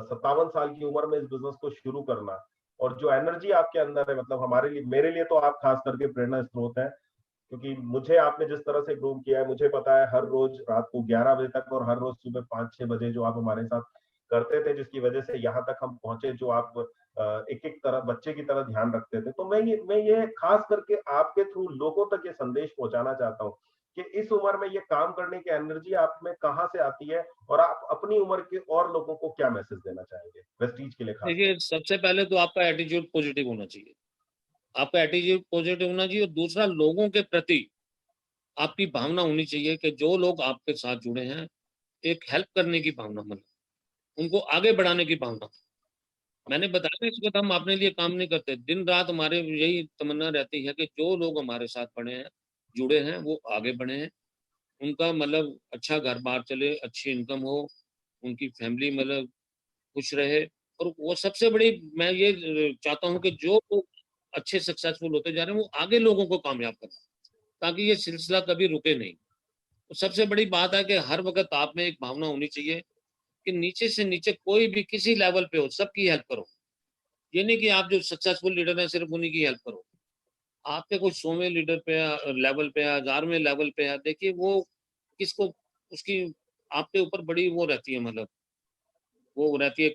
A: 57 साल की उम्र में इस बिजनेस को शुरू करना, और जो एनर्जी आपके अंदर है, मतलब हमारे लिए, मेरे लिए तो आप खास करके प्रेरणा स्रोत है। क्योंकि मुझे आपने जिस तरह से ग्रूम किया है, मुझे पता है हर रोज रात को 11 बजे तक और हर रोज सुबह 5-6 बजे जो आप हमारे साथ करते थे, जिसकी वजह से यहाँ तक हम पहुंचे, जो आप एक एक तरह बच्चे की तरह ध्यान रखते थे। तो मैं ये खास करके आपके थ्रू लोगों तक ये संदेश पहुंचाना चाहता हूँ कि इस उम्र में ये काम करने की एनर्जी आप में कहाँ से आती है, और आप अपनी उम्र के और लोगों को क्या मैसेज देना चाहेंगे वेस्टीज के लिए खास
B: देखिए,
A: करके?
B: सबसे पहले तो आपका एटीट्यूड पॉजिटिव होना चाहिए। आपका एटीट्यूड पॉजिटिव होना चाहिए, और दूसरा लोगों के प्रति आपकी भावना होनी चाहिए कि जो लोग आपके साथ जुड़े हैं, एक हेल्प करने की भावना, मतलब उनको आगे बढ़ाने की भावना। मैंने बताया ना, इस वक्त हम अपने लिए काम नहीं करते, दिन रात हमारे यही तमन्ना रहती है कि जो लोग हमारे साथ बने हैं, जुड़े हैं, वो आगे बढ़े हैं, उनका मतलब अच्छा घर बार चले, अच्छी इनकम हो, उनकी फैमिली मतलब खुश रहे। और वो सबसे बड़ी मैं ये चाहता हूँ कि जो लोग अच्छे सक्सेसफुल होते जा रहे हैं वो आगे लोगों को कामयाब करें, ताकि ये सिलसिला कभी रुके नहीं। तो सबसे बड़ी बात है कि हर वक्त आप में एक भावना होनी चाहिए कि नीचे से नीचे कोई भी किसी लेवल पे हो, सबकी हेल्प करो। ये नहीं कि आप जो सक्सेसफुल लीडर हैं सिर्फ उन्हीं की हेल्प करो। आपके कुछ 100वें लीडर पे लेवल पे है, 1000वें लेवल पे है, देखिए वो किसको, उसकी आपके ऊपर बड़ी वो रहती है, मतलब वो रहती है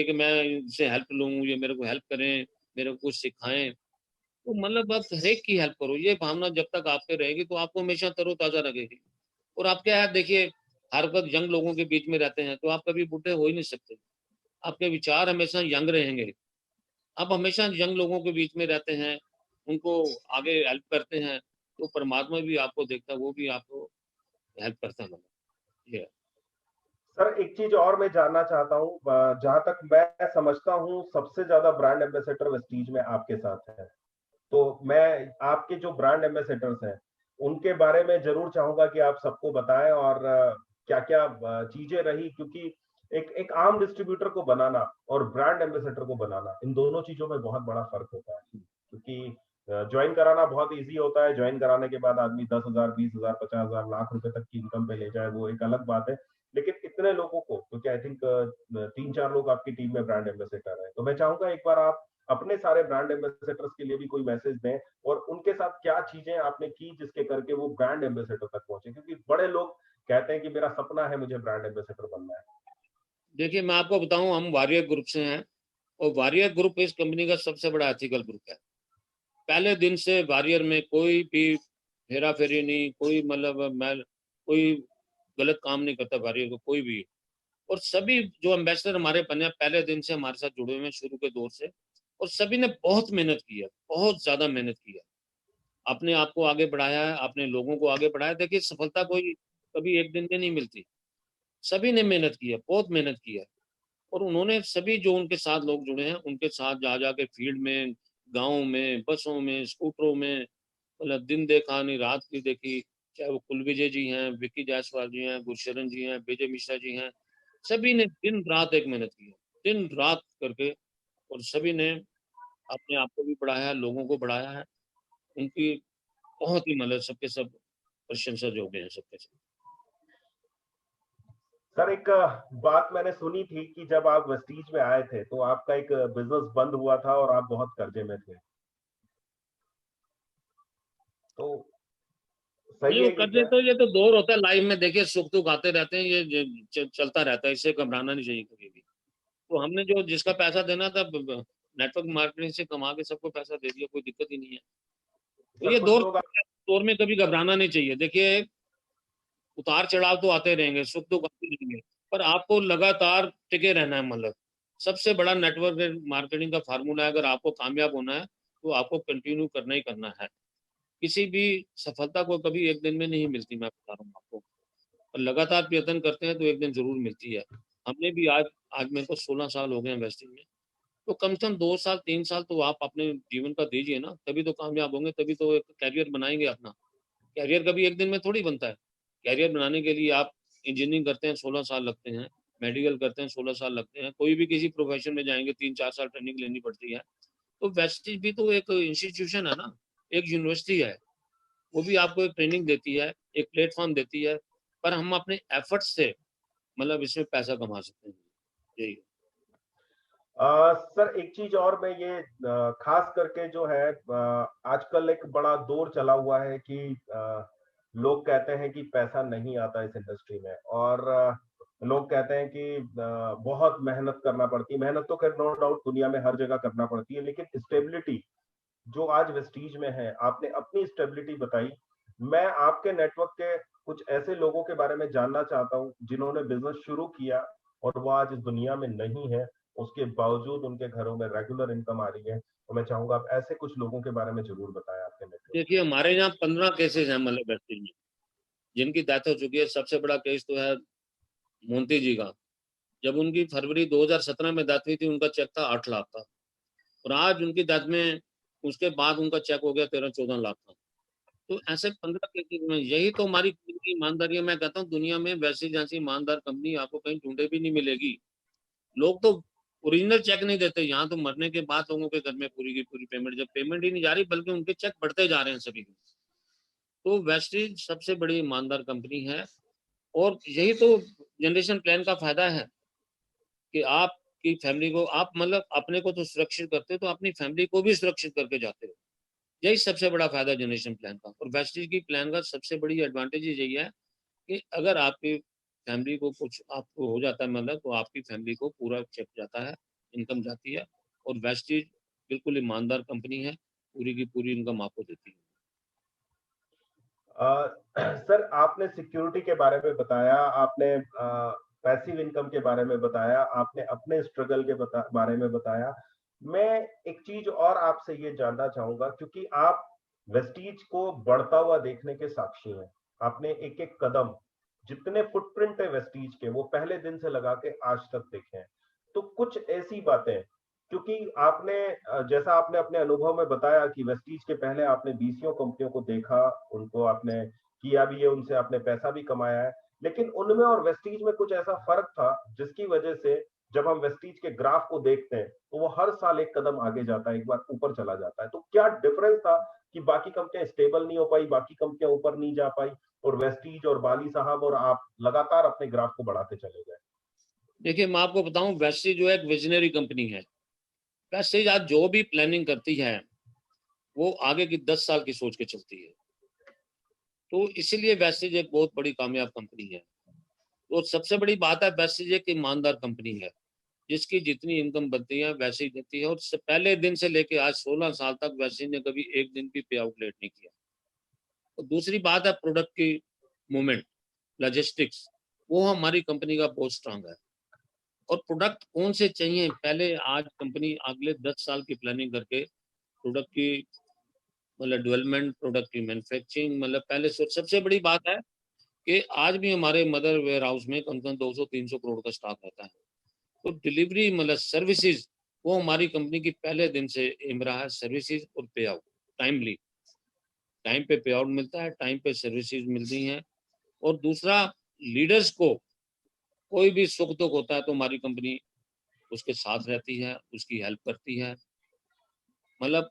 B: कि मैं इनसे हेल्प लूँ, ये मेरे को हेल्प करें, मेरे को कुछ सिखाएँ। तो मतलब आप हरेक की हेल्प करो, ये भावना जब तक आप पे रहेगी तो आपको हमेशा तरोताज़ा लगेगी। और आप क्या है, देखिए हर वक़्त यंग लोगों के बीच में रहते हैं, तो आप कभी बूढ़े हो ही नहीं सकते। आपके विचार हमेशा यंग रहेंगे। आप हमेशा यंग लोगों के बीच में रहते हैं, उनको आगे हेल्प करते हैं, तो परमात्मा भी आपको देखता है, वो भी आपको हेल्प करता है, मतलब ये है।
A: सर एक चीज और मैं जानना चाहता हूँ, जहां तक मैं समझता हूँ सबसे ज्यादा ब्रांड एम्बेसडर वेस्टीज में आपके साथ है। तो मैं आपके जो ब्रांड एम्बेसडर्स हैं उनके बारे में जरूर चाहूंगा कि आप सबको बताएं, और क्या क्या चीजें रही, क्योंकि एक एक आम डिस्ट्रीब्यूटर को बनाना और ब्रांड एम्बेसडर को बनाना, इन दोनों चीजों में बहुत बड़ा फर्क होता है। क्योंकि ज्वाइन कराना बहुत इजी होता है, ज्वाइन कराने के बाद आदमी 10,000, 20,000, 50,000, लाख रुपए तक की इनकम पे ले जाए, वो एक अलग बात है। लेकिन इतने लोगों को, क्योंकि आई थिंक 3-4 लोग आपकी टीम में ब्रांड एम्बेसडर है, तो मैं चाहूंगा एक बार आप अपने सारे ब्रांड एम्बेसडर्स के लिए भी कोई मैसेज दें, और उनके साथ क्या चीजें आपने की जिसके करके वो ब्रांड एम्बेसडर तक पहुंचे, क्योंकि बड़े लोग कहते हैं कि मेरा सपना है मुझे ब्रांड एम्बेसडर बनना है।
B: देखिए, मैं आपको बताऊँ, हम वॉरियर ग्रुप से हैं, और वॉरियर ग्रुप इस कंपनी का सबसे बड़ा एथिकल ग्रुप है। पहले दिन से वॉरियर में कोई भी हेरा-फेरी नहीं, कोई मतलब मैं कोई गलत काम नहीं करता वॉरियर को, कोई भी। और सभी जो एम्बेसडर हमारे बने हैं, पहले दिन से हमारे साथ जुड़े हुए हैं, शुरू के दौर से। और सभी ने बहुत मेहनत की है, बहुत ज़्यादा मेहनत की है। अपने आप को आगे बढ़ाया है, अपने लोगों को आगे बढ़ाया है। देखिए, सफलता कोई कभी एक दिन में नहीं मिलती। सभी ने मेहनत की है, बहुत मेहनत की है। और उन्होंने सभी जो उनके साथ लोग जुड़े हैं, उनके साथ जा के फील्ड में, गाँव में, बसों में, स्कूटरों में, मतलब दिन देखा नहीं रात नहीं देखी। चाहे वो कुलविजय जी हैं, विक्की जायसवाल जी हैं, गुरशरण जी हैं, विजय मिश्रा जी हैं, सभी ने दिन रात एक मेहनत की है, दिन रात करके। और सभी ने अपने आप को भी बढ़ाया है, लोगों को बढ़ाया है। उनकी बहुत ही मतलब सबके सब प्रशंसा जो गए हैं सबके सब।
A: सर एक बात मैंने सुनी थी कि जब आप वेस्टीज में आए थे तो आपका एक बिजनेस बंद हुआ था और आप बहुत कर्जे में थे, तो
B: नहीं
A: सही
B: वो
A: है ये
B: कर्जे
A: क्या?
B: तो ये तो दौर होता है लाइफ में, देखिए सुख दुख आते रहते हैं, ये चलता रहता है, इससे घबराना नहीं चाहिए कभी भी। तो हमने जो जिसका पैसा देना था नेटवर्क मार्केटिंग से कमा के सबको पैसा दे दिया, कोई दिक्कत ही नहीं है। तो
A: सर
B: ये
A: कुछ
B: दौर
A: लोग
B: दौर में कभी घबराना नहीं चाहिए। देखिए उतार चढ़ाव तो आते रहेंगे, सुख दुख आते रहेंगे, पर आपको लगातार टिके रहना है। मतलब सबसे बड़ा नेटवर्क मार्केटिंग का फार्मूला है, अगर आपको कामयाब होना है तो आपको कंटिन्यू करना ही करना है। किसी भी सफलता को कभी एक दिन में नहीं मिलती, मैं बता रहा हूँ आपको, और लगातार प्रयत्न करते हैं तो एक दिन जरूर मिलती है। हमने भी आज आज मेरे को 16 साल हो गए इन्वेस्टिंग में, तो कम से कम 2 साल 3 साल तो आप अपने जीवन का दीजिए ना, तभी तो कामयाब होंगे, तभी तो एक कैरियर बनाएंगे अपना। कैरियर कभी एक दिन में थोड़ी बनता है। कैरियर बनाने के लिए आप इंजीनियरिंग करते हैं 16 साल लगते हैं, मेडिकल करते हैं 16 साल लगते हैं, कोई भी किसी प्रोफेशन में जाएंगे 3-4 साल ट्रेनिंग लेनी पड़ती है। तो वेस्टिज भी तो एक इंस्टीट्यूशन है ना, एक यूनिवर्सिटी है, वो भी आपको एक ट्रेनिंग देती है, एक प्लेटफॉर्म देती है, पर हम अपने एफर्ट से मतलब इसमें पैसा कमा सकते हैं। यही है।
A: सर एक चीज और मैं ये खास करके जो है आजकल एक बड़ा दौर चला हुआ है कि लोग कहते हैं कि पैसा नहीं आता इस इंडस्ट्री में, और लोग कहते हैं कि बहुत मेहनत करना पड़ती है। मेहनत तो खैर नो डाउट दुनिया में हर जगह करना पड़ती है, लेकिन स्टेबिलिटी जो आज वेस्टीज में है, आपने अपनी स्टेबिलिटी बताई। मैं आपके नेटवर्क के कुछ ऐसे लोगों के बारे में जानना चाहता हूं जिन्होंने बिजनेस शुरू किया और वो आज इस दुनिया में नहीं है, उसके बावजूद उनके घरों में रेगुलर इनकम आ रही है। तो मैं चाहूंगा आप ऐसे कुछ लोगों के बारे में जरूर बताएं आपके नेटवर्क
B: देखिए हमारे यहाँ 15 केसेस हैं मतलब वेस्टिज में, जिनकी डेथ हो चुकी है। सबसे बड़ा केस तो है मोंती जी का। जब उनकी फरवरी 2017 में डेथ हुई थी, उनका चेक था 8 लाख का, और आज उनकी डेथ में उसके बाद उनका चेक हो गया 13-14 लाख का। तो ऐसे 15 केसेस में, यही तो हमारी पूरी ईमानदारी है। मैं कहता हूँ दुनिया में वैसी जैसी ईमानदार कंपनी आपको कहीं ढूंढे भी नहीं मिलेगी। लोग तो ओरिजिनल चेक नहीं देते, यहाँ तो मरने के बाद लोगों के घर में पूरी की पूरी पेमेंट, जब पेमेंट ही नहीं जा रही बल्कि उनके चेक बढ़ते जा रहे हैं सभी के। तो वेस्टीज सबसे बड़ी ईमानदार कंपनी है, और यही तो जनरेशन प्लान का फायदा है कि आपकी फैमिली को आप मतलब अपने को तो सुरक्षित करते हो, तो अपनी फैमिली को भी सुरक्षित करके जाते हो। यही सबसे बड़ा फायदा जनरेशन प्लान का। और वेस्टीज की प्लान का सबसे बड़ी एडवांटेज यही है कि अगर आपकी फैमिली को कुछ आपको हो जाता है मतलब, तो आपकी फैमिली को पूरा चेक जाता है, इनकम जाती है। और वेस्टीज बिल्कुल ईमानदार कंपनी है, पूरी की पूरी इनकम आपको देती है।
A: सर आपने सिक्योरिटी के बारे में बताया, आपने पैसिव इनकम के बारे में बताया, आपने अपने स्ट्रगल के बारे में बताया। मैं एक चीज और आपसे ये जानना चाहूंगा, क्योंकि आप वेस्टीज को बढ़ता हुआ देखने के साक्षी हैं। आपने एक एक कदम, जितने फुटप्रिंट है वेस्टीज के, वो पहले दिन से लगा के आज तक देखे हैं। तो कुछ ऐसी बातें, क्योंकि आपने जैसा आपने अपने अनुभव में बताया कि वेस्टीज के पहले आपने बीसीओ कंपनियों को देखा, उनको आपने किया भी है, उनसे आपने पैसा भी कमाया है, लेकिन उनमें और वेस्टीज में कुछ ऐसा फर्क था जिसकी वजह से जब हम वेस्टीज के ग्राफ को देखते हैं तो वो हर साल एक कदम आगे जाता है, एक बार ऊपर चला जाता है। तो क्या डिफरेंस था कि बाकी कंपनियां स्टेबल नहीं हो पाई, बाकी कंपनियां ऊपर नहीं जा पाई, और वेस्टीज और बाली साहब और आप लगातार अपने ग्राफ को बढ़ाते चले गए?
B: देखिए मैं आपको बताऊं, वेस्टीज जो है एक विजनरी कंपनी है। वेस्टीज आज जो भी प्लानिंग करती है वो आगे की 10 साल की सोच के चलती है। तो इसीलिए वेस्टीज एक बहुत बड़ी कामयाब कंपनी है। तो सबसे बड़ी बात है, वेस्टीज एक ईमानदार कंपनी है, जिसकी जितनी इनकम बनती है वैसे ही देती है। और पहले दिन से लेके आज 16 साल तक वेस्टीज ने कभी एक दिन भी पे आउट लेट नहीं किया। और दूसरी बात है प्रोडक्ट की मूवमेंट, लॉजिस्टिक्स, वो हमारी कंपनी का बहुत स्ट्रांग है। और प्रोडक्ट कौन से चाहिए, पहले आज कंपनी अगले 10 साल की प्लानिंग करके प्रोडक्ट की मतलब डेवलपमेंट, प्रोडक्ट की मैन्युफैक्चरिंग, मतलब पहले सबसे बड़ी बात है कि आज भी हमारे मदर वेयर हाउस में कम से कम 200-300 करोड़ का स्टॉक रहता है। तो डिलीवरी मतलब सर्विसेज, वो हमारी कंपनी की पहले दिन से एम रहा है, सर्विसेज और पे आउट टाइमली। टाइम पे पे आउट मिलता है, टाइम पे सर्विसेज मिलती हैं। और दूसरा, लीडर्स को कोई भी सुख दुख होता है तो हमारी कंपनी उसके साथ रहती है, उसकी हेल्प करती है। मतलब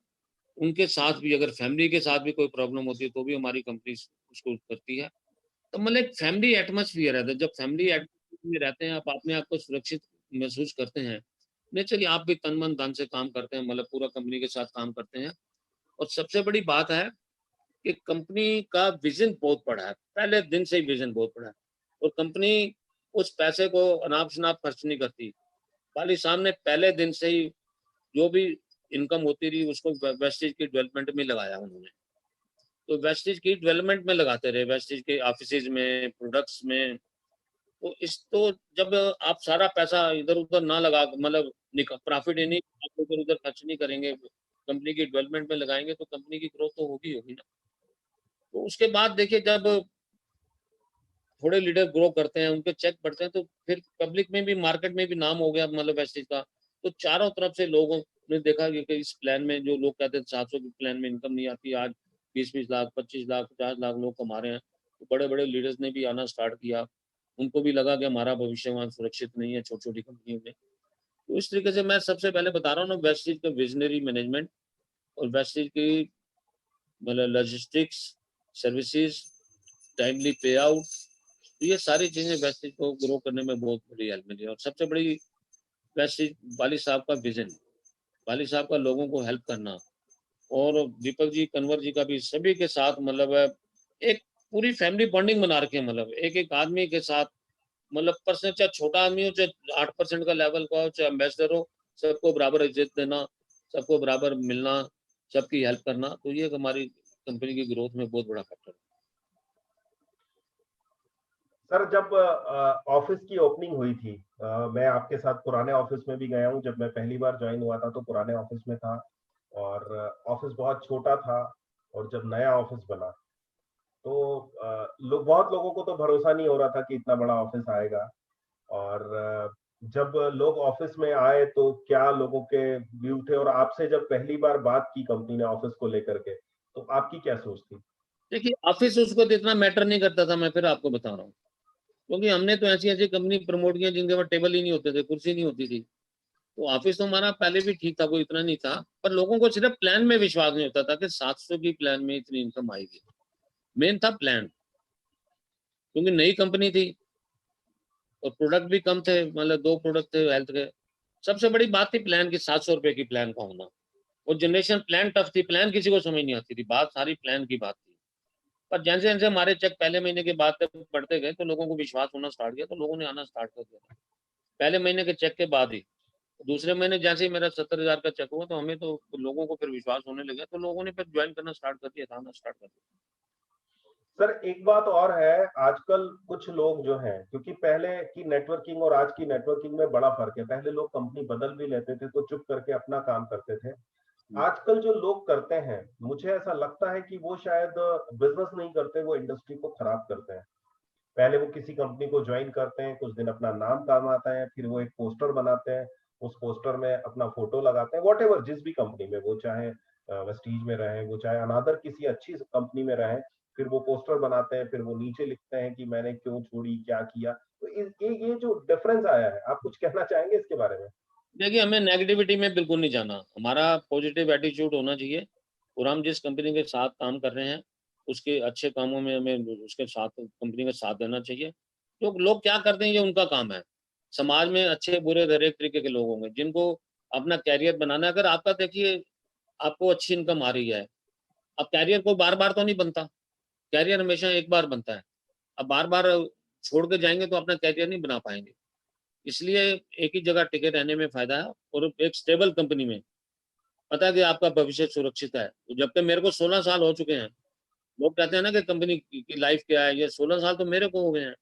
B: उनके साथ भी अगर फैमिली के साथ भी कोई प्रॉब्लम होती है तो भी हमारी कंपनी उसको करती है। तो मतलब एक फैमिली एटमॉस्फेयर है, जब फैमिली एटमॉस्फेयर में रहते हैं, आप अपने आप को सुरक्षित महसूस करते हैं, नेचुरली आप भी तन मन धन से काम करते हैं, मतलब पूरा कंपनी के साथ काम करते हैं। और सबसे बड़ी बात है कि कंपनी का विजन बहुत बड़ा है, पहले दिन से ही विजन बहुत बड़ा है, और कंपनी उस पैसे को अनाप-शनाप खर्च नहीं करती। वाली साहब ने पहले दिन से ही जो भी इनकम होती रही उसको वेस्टेज की डेवलपमेंट में लगाया उन्होंने। तो वेस्टेज की डेवलपमेंट में लगाते रहे, वेस्टेज के ऑफिसेज में, प्रोडक्ट्स में। तो जब आप सारा पैसा इधर-उधर ना लगा, मतलब प्रॉफिट ही नहीं, आप इधर-उधर खर्च नहीं करेंगे, कंपनी की डेवलपमेंट में लगाएँगे तो कंपनी की ग्रोथ तो होगी होगी ना। तो उसके बाद देखिए जब थोड़े लीडर ग्रो करते हैं, उनके चेक बढ़ते हैं, तो फिर पब्लिक में भी, मार्केट में भी नाम हो गया मतलब वेस्टेज का। तो चारों तरफ से लोगों ने देखा कि इस प्लान में जो लोग कहते थे 700 के प्लान में इनकम नहीं आती, आज 20-20 लाख, 25 लाख, 50 लाख लोग कमा रहे हैं। तो बड़े-बड़े लीडर्स ने भी आना स्टार्ट किया। उनको भी लगा कि हमारा भविष्य वहाँ सुरक्षित नहीं है छोटी-छोटी कंपनियों में। तो इस तरीके से मैं सबसे पहले बता रहा हूँ ना, वेस्टेज का विजनरी मैनेजमेंट और वेस्टेज की मतलब लॉजिस्टिक्स, सर्विसेज, टाइमली पे आउट, तो ये सारी चीज़ें वेस्टेज को ग्रो करने में बहुत बड़ी हेल्प मिली है। और सबसे बड़ी वेस्टेज वाली साहब का विज़न, वाली साहब का लोगों को हेल्प करना, और दीपक जी, कन्वर जी का भी सभी के साथ मतलब एक पूरी फैमिली बॉन्डिंग बना रखी है, मतलब एक-एक आदमी के साथ, मतलब पर्सन चाहे छोटा आदमी हो, चाहे 8% का लेवल का हो, चाहे एम्बेसडर हो, सबको बराबर इज़्ज़त देना, सबको बराबर मिलना, सबकी हेल्प करना, तो ये एक हमारी कंपनी की ग्रोथ में बहुत बड़ा फैक्टर है।
A: सर, जब ऑफिस की ओपनिंग हुई थी, मैं आपके साथ पुराने ऑफिस में भी गया हूँ। जब मैं पहली बार ज्वाइन हुआ था तो पुराने ऑफिस में था, और ऑफिस बहुत छोटा था। और जब नया ऑफिस बना तो बहुत लोगों को तो भरोसा नहीं हो रहा था कि इतना बड़ा ऑफिस आएगा। और जब लोग ऑफिस में आए तो क्या लोगों के व्यू थे, और आपसे जब पहली बार बात की कंपनी ने ऑफिस को लेकर के, तो आपकी क्या सोच थी?
B: देखिए, ऑफ़िस उसको तो इतना मैटर नहीं करता था, मैं फिर आपको बता रहा हूँ। क्योंकि हमने तो ऐसी-ऐसी कंपनी प्रमोट की है जिनके पास टेबल ही नहीं होते थे, कुर्सी नहीं होती थी। तो ऑफ़िस तो हमारा पहले भी ठीक था, कोई इतना नहीं था। पर लोगों को सिर्फ़ प्लान में विश्वास नहीं होता था कि 700 की प्लान में इतनी इनकम आएगी। मेन था प्लान, क्योंकि नई कंपनी थी और प्रोडक्ट भी कम थे, मतलब 2 प्रोडक्ट थे हेल्थ के। सबसे बड़ी बात थी प्लान की, ₹700 की प्लान का होना। वो जनरेशन प्लान टफ थी, प्लान किसी को समझ नहीं आती थी, बात सारी प्लान की बात थी। पर जैसे-जैसे हमारे चेक पहले महीने के बाद तक बढ़ते गए, तो लोगों को विश्वास होना स्टार्ट किया, तो लोगों ने आना स्टार्ट कर दिया। पहले महीने के चेक के बाद ही। दूसरे महीने जैसे ही मेरा 70,000 का चेक हुआ, तो हमें तो लोगों को फिर विश्वास होने लगा, तो लोगों ने फिर जॉइन करना स्टार्ट कर दिया था, आना स्टार्ट कर दिया।
A: सर, एक बात और है, आजकल कुछ लोग जो हैं, क्योंकि पहले की नेटवर्किंग और आज की नेटवर्किंग में बड़ा फ़र्क है। पहले लोग कंपनी बदल भी लेते थे, तो चुप करके अपना काम करते थे।
B: हुँ।
A: आजकल जो लोग करते हैं, मुझे ऐसा लगता है कि वो शायद बिज़नेस नहीं करते, वो इंडस्ट्री को खराब करते हैं। पहले वो किसी कंपनी को ज्वाइन करते हैं, कुछ दिन अपना नाम कमाते हैं, फिर वो एक पोस्टर बनाते हैं, उस पोस्टर में अपना फ़ोटो लगाते हैं, व्हाटएवर जिस भी कंपनी में, वो चाहे वेस्टीज में रहें, वो चाहे अनदर किसी अच्छी कंपनी में रहें, फिर वो पोस्टर बनाते हैं, फिर वो नीचे लिखते हैं कि मैंने क्यों छोड़ी, क्या किया। तो ये जो डिफरेंस आया है, आप कुछ कहना चाहेंगे इसके बारे में?
B: देखिए, हमें नेगेटिविटी में बिल्कुल नहीं जाना। हमारा पॉजिटिव एटीट्यूड होना चाहिए, और हम जिस कंपनी के साथ काम कर रहे हैं, उसके अच्छे कामों में हमें उसके साथ कंपनी का साथ देना चाहिए। तो लोग क्या करते हैं, ये उनका काम है। समाज में अच्छे-बुरे हर एक तरीके के लोग होंगे, जिनको अपना करियर बनाना है। अगर आपका देखिए, आपको अच्छी इनकम आ रही है, अब करियर कोई बार-बार तो नहीं बनता, करियर हमेशा एक बार बनता है। अब बार-बार छोड़ के जाएँगे तो अपना करियर नहीं बना पाएँगे। इसलिए एक ही जगह टिके रहने में फ़ायदा है, और एक स्टेबल कंपनी में पता है कि आपका भविष्य सुरक्षित है। तो जब तक मेरे को 16 साल हो चुके हैं, लोग कहते हैं ना कि कंपनी की लाइफ़ क्या है, ये 16 साल तो मेरे को हो गए हैं।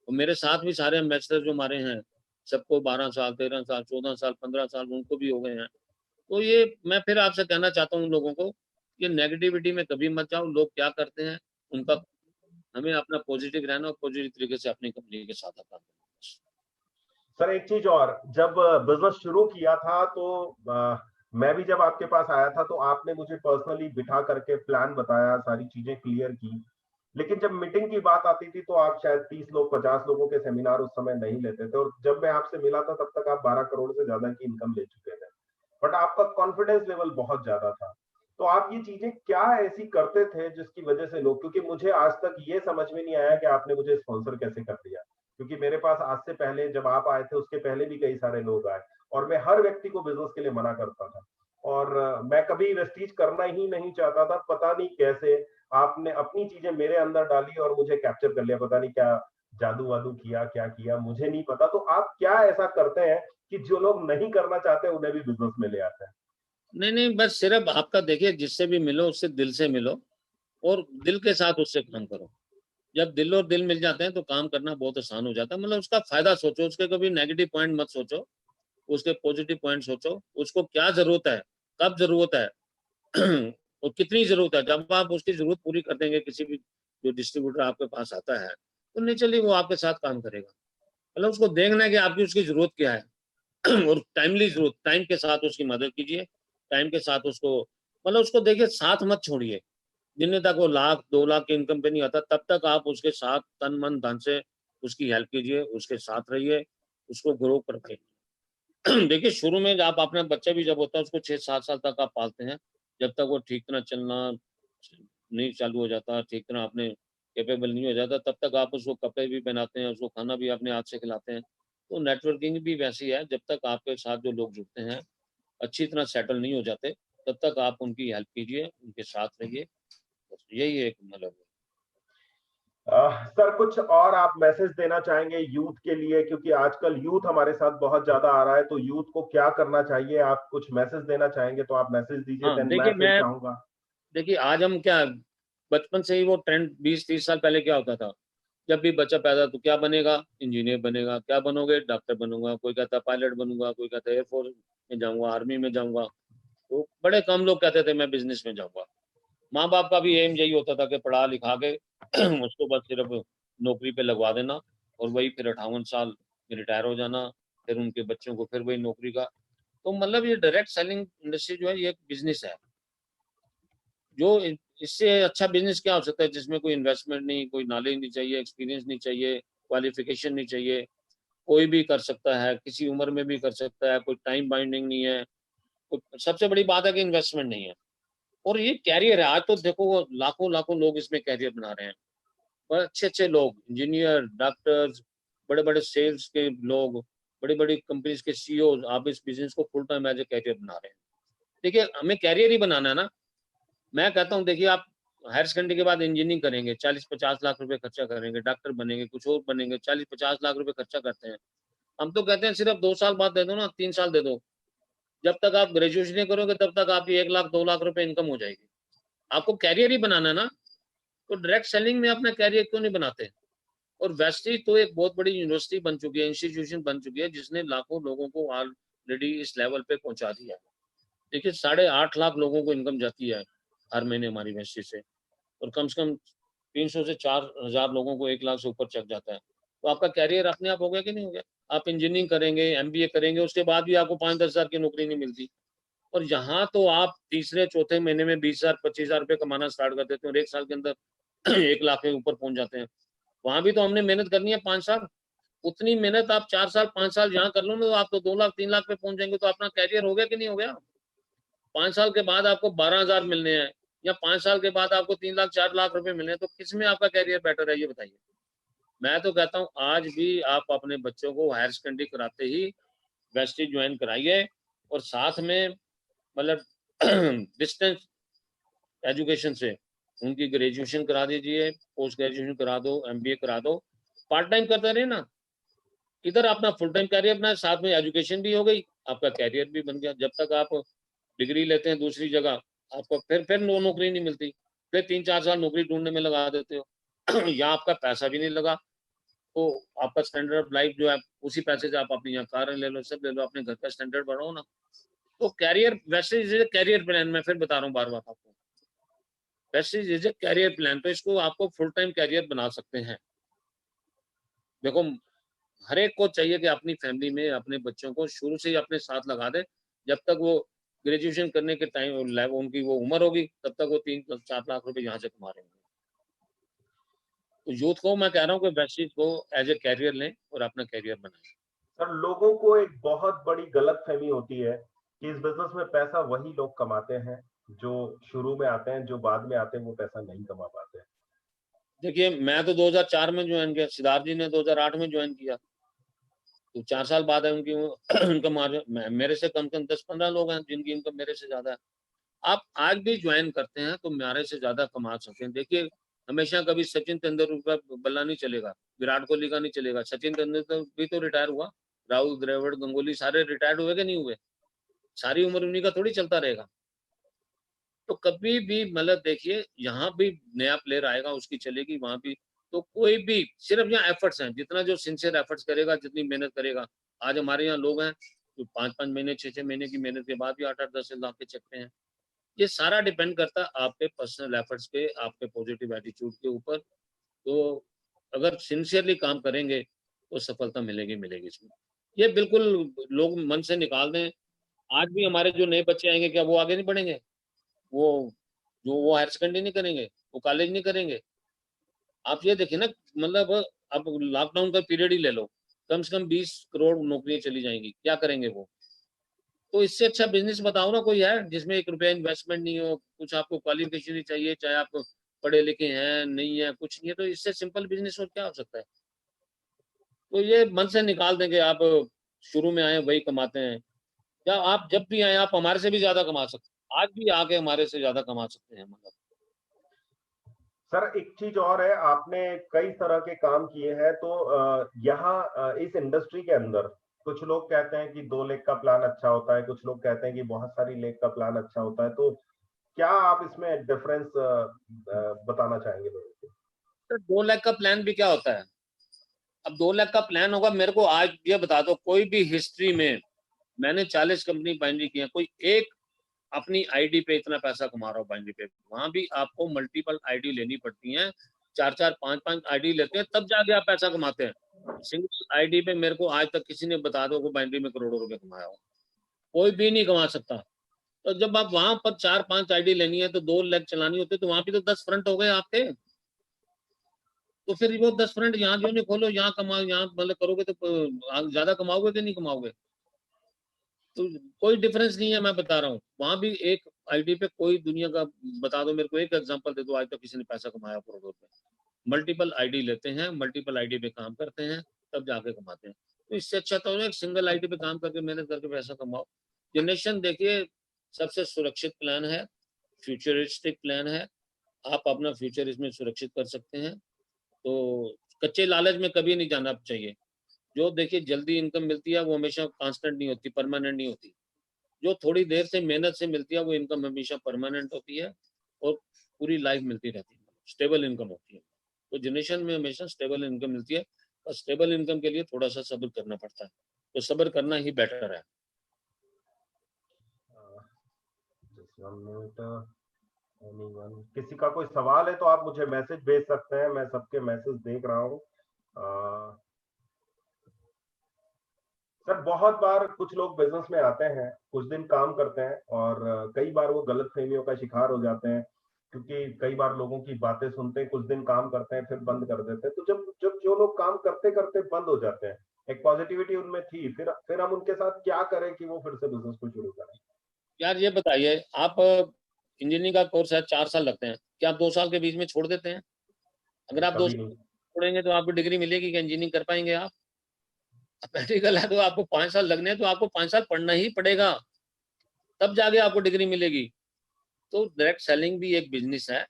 B: और मेरे साथ भी सारे एम्बेसडर जो हमारे हैं, सबको 12 साल, 13 साल, 14 साल, 15 साल उनको भी हो गए हैं। तो ये मैं फिर आपसे कहना चाहता हूँ उन लोगों को, कि नेगेटिविटी में कभी मत जाओ, लोग क्या करते हैं, उनका, हमें अपना पॉजिटिव रहना और पॉजिटिव तरीके से अपनी कंपनी के साथ काम करना।
A: सर, एक चीज और, जब बिजनेस शुरू किया था तो मैं भी जब आपके पास आया था तो आपने मुझे पर्सनली बिठा करके प्लान बताया, सारी चीजें क्लियर की। लेकिन जब मीटिंग की बात आती थी तो आप शायद 30 लोग, 50 लोगों के सेमिनार उस समय नहीं लेते थे, और जब मैं आपसे मिला था तब तक आप 12 करोड़ से ज्यादा की इनकम ले चुके थे। बट आपका कॉन्फिडेंस लेवल बहुत ज्यादा था। तो आप ये चीजें क्या ऐसी करते थे जिसकी वजह से लोग, क्योंकि मुझे आज तक ये समझ में नहीं आया कि आपने मुझे स्पॉन्सर कैसे कर दिया, क्योंकि मेरे पास आज से पहले जब आप आए थे उसके पहले भी कई सारे लोग आए और मैं हर व्यक्ति को बिजनेस के लिए मना करता था और मैं कभी वेस्टीज करना ही नहीं चाहता था। पता नहीं कैसे आपने अपनी चीजें मेरे अंदर डाली और मुझे कैप्चर कर लिया। पता नहीं क्या जादू वादू किया, क्या किया मुझे नहीं पता। तो आप क्या ऐसा करते हैं कि जो लोग नहीं करना चाहते उन्हें भी बिजनेस में ले आते हैं?
B: नहीं नहीं, बस सिर्फ आपका देखिए, जिससे भी मिलो उससे दिल से मिलो और दिल के साथ उससे काम करो। जब दिल और दिल मिल जाते हैं तो काम करना बहुत आसान हो जाता है। मतलब उसका फायदा सोचो, उसके कभी नेगेटिव पॉइंट मत सोचो, उसके पॉजिटिव पॉइंट सोचो। उसको क्या जरूरत है, कब जरूरत है और कितनी जरूरत है। जब आप उसकी जरूरत पूरी कर देंगे, किसी भी जो डिस्ट्रीब्यूटर आपके पास आता है तो नेचुरली वो आपके साथ काम करेगा। मतलब उसको देखना है कि आपकी उसकी जरूरत क्या है और टाइमली जरूरत, टाइम के साथ उसकी मदद कीजिए, टाइम के साथ उसको, मतलब उसको देखिए, साथ मत छोड़िए। जितने तक वो 1 लाख 2 लाख की इनकम पे नहीं आता तब तक आप उसके साथ तन मन धन से उसकी हेल्प कीजिए, उसके साथ रहिए, उसको ग्रो करके देखिए, शुरू में आप अपना बच्चा भी जब होता है उसको 6-7 साल तक आप पालते हैं। जब तक वो ठीक तरह चलना नहीं चालू हो जाता, ठीक तरह अपने कैपेबल नहीं हो जाता, तब तक आप उसको कपड़े भी पहनाते हैं, उसको खाना भी अपने हाथ से खिलाते हैं। तो नेटवर्किंग भी वैसी है, जब तक आपके साथ जो लोग जुड़ते हैं अच्छी तरह सेटल नहीं हो जाते, तब तक आप उनकी हेल्प कीजिए, उनके साथ रहिए। बस यही एक मतलब है।
A: सर कुछ और आप मैसेज देना चाहेंगे यूथ के लिए, क्योंकि आजकल यूथ हमारे साथ बहुत ज्यादा आ रहा है, तो यूथ को क्या करना चाहिए? आप कुछ मैसेज देना चाहेंगे तो आप मैसेज दीजिए,
B: हाँ,
A: देन मैं
B: देखिए
A: फिर
B: मैं
A: चाहूंगा।
B: देखिए आज हम क्या, बचपन से ही वो ट्रेंड 20-30 साल पहले क्या होता था, जब भी बच्चा पैदा तो क्या बनेगा, इंजीनियर बनेगा, क्या बनोगे, डॉक्टर बनूंगा, कोई कहता पायलट बनूंगा, कोई कहता एयरफोर्स में जाऊंगा, आर्मी में जाऊंगा। तो बड़े कम लोग कहते थे मैं बिजनेस में जाऊंगा। माँ बाप का भी एम यही होता था कि पढ़ा लिखा के उसको बस सिर्फ नौकरी पे लगवा देना और वही फिर 58 साल रिटायर हो जाना, फिर उनके बच्चों को फिर वही नौकरी का। तो मतलब ये डायरेक्ट सेलिंग इंडस्ट्री जो है ये एक बिजनेस है, जो इससे अच्छा बिजनेस क्या हो सकता है, जिसमें कोई इन्वेस्टमेंट नहीं, कोई नॉलेज नहीं चाहिए, एक्सपीरियंस नहीं चाहिए, क्वालिफिकेशन नहीं चाहिए, कोई भी कर सकता है, किसी उम्र में भी कर सकता है, कोई टाइम बाइंडिंग नहीं है। सबसे बड़ी बात है कि इन्वेस्टमेंट नहीं है और ये कैरियर है। आज तो देखो लाखों लाखों लोग इसमें कैरियर बना रहे हैं, और अच्छे अच्छे लोग, इंजीनियर, डॉक्टर्स, बड़े बड़े सेल्स के लोग, बड़ी बड़ी कंपनीज के सीईओ, आप इस बिजनेस को full time as a career बना रहे हैं। देखिए हमें कैरियर ही बनाना है ना। मैं कहता हूँ देखिए, आप हायर सेकेंडरी के बाद इंजीनियरिंग करेंगे, 40-50 लाख रुपए खर्चा करेंगे, डॉक्टर बनेंगे, कुछ और बनेंगे, 40-50 लाख रुपए खर्चा करते हैं। हम तो कहते हैं सिर्फ 2 साल बाद दे दो ना, 3 साल दे दो। जब तक आप ग्रेजुएशन नहीं करोगे तब तक आपकी 1 लाख 2 लाख रुपए इनकम हो जाएगी। आपको कैरियर ही बनाना है ना, तो डायरेक्ट सेलिंग में अपना कैरियर क्यों नहीं बनाते? और वेस्टीज तो एक बहुत बड़ी यूनिवर्सिटी बन चुकी है, इंस्टीट्यूशन बन चुकी है, जिसने लाखों लोगों को ऑलरेडी इस लेवल पे पहुंचा दिया है। देखिए 8.5 लाख लोगों को इनकम जाती है हर महीने हमारी वेस्टीज से, और कम से कम 300 से 4,000 लोगों को 1 लाख से ऊपर चक जाता है। तो आपका कैरियर अपने आप हो गया कि नहीं हो गया? आप इंजीनियरिंग करेंगे, एमबीए करेंगे, उसके बाद भी आपको 5-10 हजार की नौकरी नहीं मिलती, और यहाँ तो आप तीसरे चौथे महीने में 20,000 25,000 रुपए कमाना स्टार्ट कर देते हैं और 1 साल के अंदर 1 लाख के ऊपर पहुंच जाते हैं। वहां भी तो हमने मेहनत करनी है 5 साल। उतनी मेहनत आप 4 साल 5 साल यहाँ कर लो ना, तो आप तो 2 लाख 3 लाख पे पहुंच जाएंगे। तो अपना कैरियर हो गया कि नहीं हो गया? 5 साल के बाद आपको 12,000 मिलने हैं, या 5 साल के बाद आपको 3 लाख 4 लाख रुपए मिलने हैं, तो किसमें आपका कैरियर बेटर है, ये बताइए। मैं तो कहता हूँ आज भी आप अपने बच्चों को हायर सेकेंडरी कराते ही वेस्टेज ज्वाइन कराइए, और साथ में मतलब डिस्टेंस एजुकेशन से उनकी ग्रेजुएशन करा दीजिए, पोस्ट ग्रेजुएशन करा दो, एमबीए करा दो, पार्ट टाइम करते रहे ना। इधर अपना फुल टाइम कैरियर अपना, साथ में एजुकेशन भी हो गई, आपका कैरियर भी बन गया। जब तक आप डिग्री लेते हैं दूसरी जगह, आपको फिर नौकरी नहीं मिलती, फिर 3-4 साल नौकरी ढूंढने में लगा देते हो यहाँ आपका पैसा भी नहीं लगा, तो आपका स्टैंडर्ड ऑफ लाइफ जो है, उसी पैसे से आप अपनी यहाँ कार ले लो, सब ले लो, अपने घर का स्टैंडर्ड बढ़ाओ ना। तो कैरियर वैसे कैरियर प्लान, मैं फिर बता रहा हूँ बार बार आपको, वैसे इज ए कैरियर प्लान, तो इसको आपको फुल टाइम कैरियर बना सकते हैं। देखो हर एक को चाहिए कि अपनी फैमिली में अपने बच्चों को शुरू से ही अपने साथ लगा दे। जब तक वो ग्रेजुएशन करने के टाइम उनकी वो उम्र होगी, तब तक वो 3-4 लाख रुपए यहाँ से कमा रहे होंगे। तो यूथ को मैं कह रहा हूँ कि वैसे को एज ए कैरियर लें और अपना कैरियर बनाएं।
A: सर लोगों को एक बहुत बड़ी गलतफहमी होती है कि इस बिजनेस में पैसा वही लोग कमाते हैं जो शुरू में आते हैं, जो बाद में आते हैं, वो पैसा नहीं कमा पाते हैं?
B: देखिए मैं तो 2004 में ज्वाइन किया, सिद्धार्थ जी ने 2008 में ज्वाइन किया, तो 4 साल बाद है उनकी उनका मार्जिन, मेरे से कम 10-15 लोग हैं जिनकी इनकम मेरे से ज्यादा है। आप आज भी ज्वाइन करते हैं तो मेरे से ज्यादा कमा सकते हैं। देखिए हमेशा कभी सचिन तेंदुलकर का बल्ला नहीं चलेगा, विराट कोहली का नहीं चलेगा, सचिन तेंदुलकर भी तो रिटायर हुआ, राहुल द्रविड़, गंगोली सारे रिटायर्ड हुए कि नहीं हुए? सारी उम्र उन्हीं का थोड़ी चलता रहेगा। तो कभी भी मतलब देखिए यहाँ भी नया प्लेयर आएगा उसकी चलेगी, वहां भी। तो कोई भी सिर्फ यहाँ एफर्ट्स हैं, जितना जो सिंसियर एफर्ट्स करेगा, जितनी मेहनत करेगा। आज हमारे यहाँ लोग हैं जो 5-5 महीने 6-6 महीने की मेहनत के बाद भी 8-8 10 लाख के चकते हैं। ये सारा डिपेंड करता है आपके पर्सनल एफर्ट्स पे, आपके पॉजिटिव एटीट्यूड के ऊपर। तो अगर सिंसियरली काम करेंगे तो सफलता मिलेगी मिलेगी इसमें। ये बिल्कुल लोग मन से निकाल दें। आज भी हमारे जो नए बच्चे आएंगे क्या वो आगे नहीं बढ़ेंगे? वो वो हायर सेकेंडरी नहीं करेंगे, वो कॉलेज नहीं करेंगे। आप ये देखिए ना, मतलब अब लॉकडाउन का पीरियड ही ले लो, कम से कम 20 करोड़ नौकरियां चली जाएंगी, क्या करेंगे वो? तो इससे अच्छा बिजनेस बताओ ना कोई है जिसमें 1 रुपया इन्वेस्टमेंट नहीं हो, कुछ आपको क्वालिफिकेशन नहीं चाहिए, चाहे आप पढ़े लिखे हैं नहीं है कुछ नहीं है, तो इससे सिंपल बिजनेस और क्या हो सकता है? तो ये मन से निकाल देंगे आप, शुरू में आए वही कमाते हैं, या आप जब भी आए आप हमारे से भी ज्यादा कमा सकते हैं, आज भी आके हमारे से ज्यादा कमा सकते हैं मतलब।
A: सर एक चीज और है, आपने कई तरह के काम किए हैं, तो यहाँ इस इंडस्ट्री के अंदर कुछ लोग कहते हैं कि 2 लेग का प्लान अच्छा होता है, कुछ लोग कहते हैं कि बहुत सारी लेग का प्लान अच्छा होता है। तो क्या आप इसमें डिफरेंस बताना चाहेंगे लोगों को?
B: तो 2 लाख का प्लान भी क्या होता है? अब 2 लाख का प्लान होगा, मेरे को आज ये बता दो कोई भी हिस्ट्री में, मैंने 40 कंपनी बाइंड्री की है, कोई एक अपनी आईडी पे इतना पैसा कमा रहा हो बाइंड्री पे? वहां भी आपको मल्टीपल आईडी लेनी पड़ती है, 4-4 5-5 आईडी लेते हैं तब जाके आप पैसा कमाते हैं। सिंगल आईडी पे मेरे को आज तक किसी ने बता दो को बाइंड्री में करोड़ों रुपए कमाया हो? कोई भी नहीं कमा सकता। तो जब आप वहां पर 4-5 आईडी लेनी है तो 2 लाख चलानी होती है, तो वहां भी तो 10 फ्रंट हो गए आपके। तो फिर वो 10 फ्रंट यहाँ जो नहीं खोलो, यहाँ कमाओ, यहाँ मतलब करोगे तो ज्यादा कमाओगे कि नहीं कमाओगे? तो कोई डिफरेंस नहीं है, मैं बता रहा हूँ। वहां भी एक आईडी पे कोई दुनिया का बता दो मेरे को, एक एग्जांपल दे दो आज तक किसी ने पैसा कमाया करोड़ों रुपए। मल्टीपल आईडी लेते हैं, मल्टीपल आईडी पे काम करते हैं, तब जाके कमाते हैं। तो इससे अच्छा तो एक सिंगल आईडी पे काम करके मेहनत करके पैसा कमाओ। जनरेशन देखिए सबसे सुरक्षित प्लान है, फ्यूचरिस्टिक प्लान है। आप अपना फ्यूचर इसमें सुरक्षित कर सकते हैं। तो कच्चे लालच में कभी नहीं जाना चाहिए। जो देखिए जल्दी इनकम मिलती है वो हमेशा कांस्टेंट नहीं होती, परमानेंट नहीं होती। जो थोड़ी देर से मेहनत से मिलती है वो इनकम हमेशा परमानेंट होती है और पूरी लाइफ मिलती रहती है, स्टेबल इनकम होती है। तो जनरेशन में हमेशा स्टेबल इनकम मिलती है, और स्टेबल इनकम के लिए थोड़ा सा सब्र करना पड़ता है, तो सब्र करना ही बेटर है।
A: किसी का कोई सवाल है तो आप मुझे मैसेज भेज सकते हैं, मैं सबके मैसेज देख रहा हूँ। सर बहुत बार कुछ लोग बिजनेस में आते हैं, कुछ दिन काम करते हैं और कई बार वो गलतफहमियों का शिकार हो जाते हैं, क्योंकि कई बार लोगों की बातें सुनते हैं, कुछ दिन काम करते हैं फिर बंद कर देते हैं। तो जब जब जो लोग काम करते करते बंद हो जाते हैं, एक पॉजिटिविटी उनमें थी, फिर हम उनके साथ क्या करें कि वो फिर से बिजनेस को शुरू करें?
B: यार ये बताइए, आप इंजीनियरिंग का कोर्स है 4 साल लगते हैं, क्या आप 2 साल के बीच में छोड़ देते हैं? अगर आप 2
A: कभी
B: साल
A: नहीं।
B: छोड़ेंगे तो आपको डिग्री मिलेगी क्या? इंजीनियरिंग कर पाएंगे आप? प्रैक्टिकल है तो आपको 5 साल लगने हैं, तो आपको 5 साल पढ़ना ही पड़ेगा, तब जाके आपको डिग्री मिलेगी। तो डायरेक्ट सेलिंग भी एक बिजनेस है,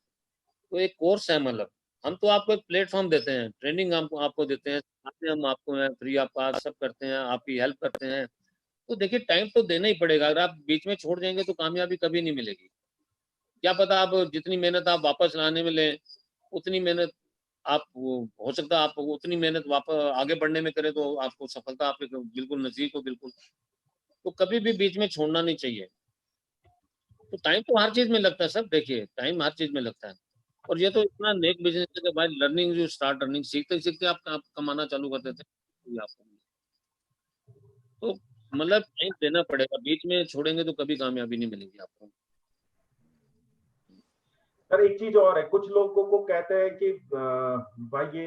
B: तो एक कोर्स है। मतलब हम तो आपको एक प्लेटफॉर्म देते हैं, ट्रेनिंग आपको आपको देते हैं, सिखाते हम आपको हैं, फ्री ऑफ कॉस्ट सब करते हैं, आपकी हेल्प करते हैं। तो देखिए टाइम तो देना ही पड़ेगा, अगर आप बीच में छोड़ जाएंगे तो कामयाबी कभी नहीं मिलेगी। क्या पता आप जितनी मेहनत आप वापस लाने में लें, उतनी मेहनत आप हो सकता है आप उतनी मेहनत वापस आगे बढ़ने में करें तो आपको सफलता आपके बिल्कुल नजदीक हो बिल्कुल। तो कभी भी बीच में छोड़ना नहीं चाहिए। तो टाइम तो हर चीज में लगता है सर, देखिए टाइम हर चीज में लगता है। और ये तो इतना नेक बिजनेस है कि भाई लर्निंग जो स्टार्ट अर्निंग सीखते सीखते आप कमाना चालू कर देते हैं आपको। तो मतलब टाइम देना पड़ेगा, बीच में छोड़ेंगे तो कभी कामयाबी नहीं मिलेगी आपको।
A: सर एक चीज और है, कुछ लोगों को कहते हैं कि भाई ये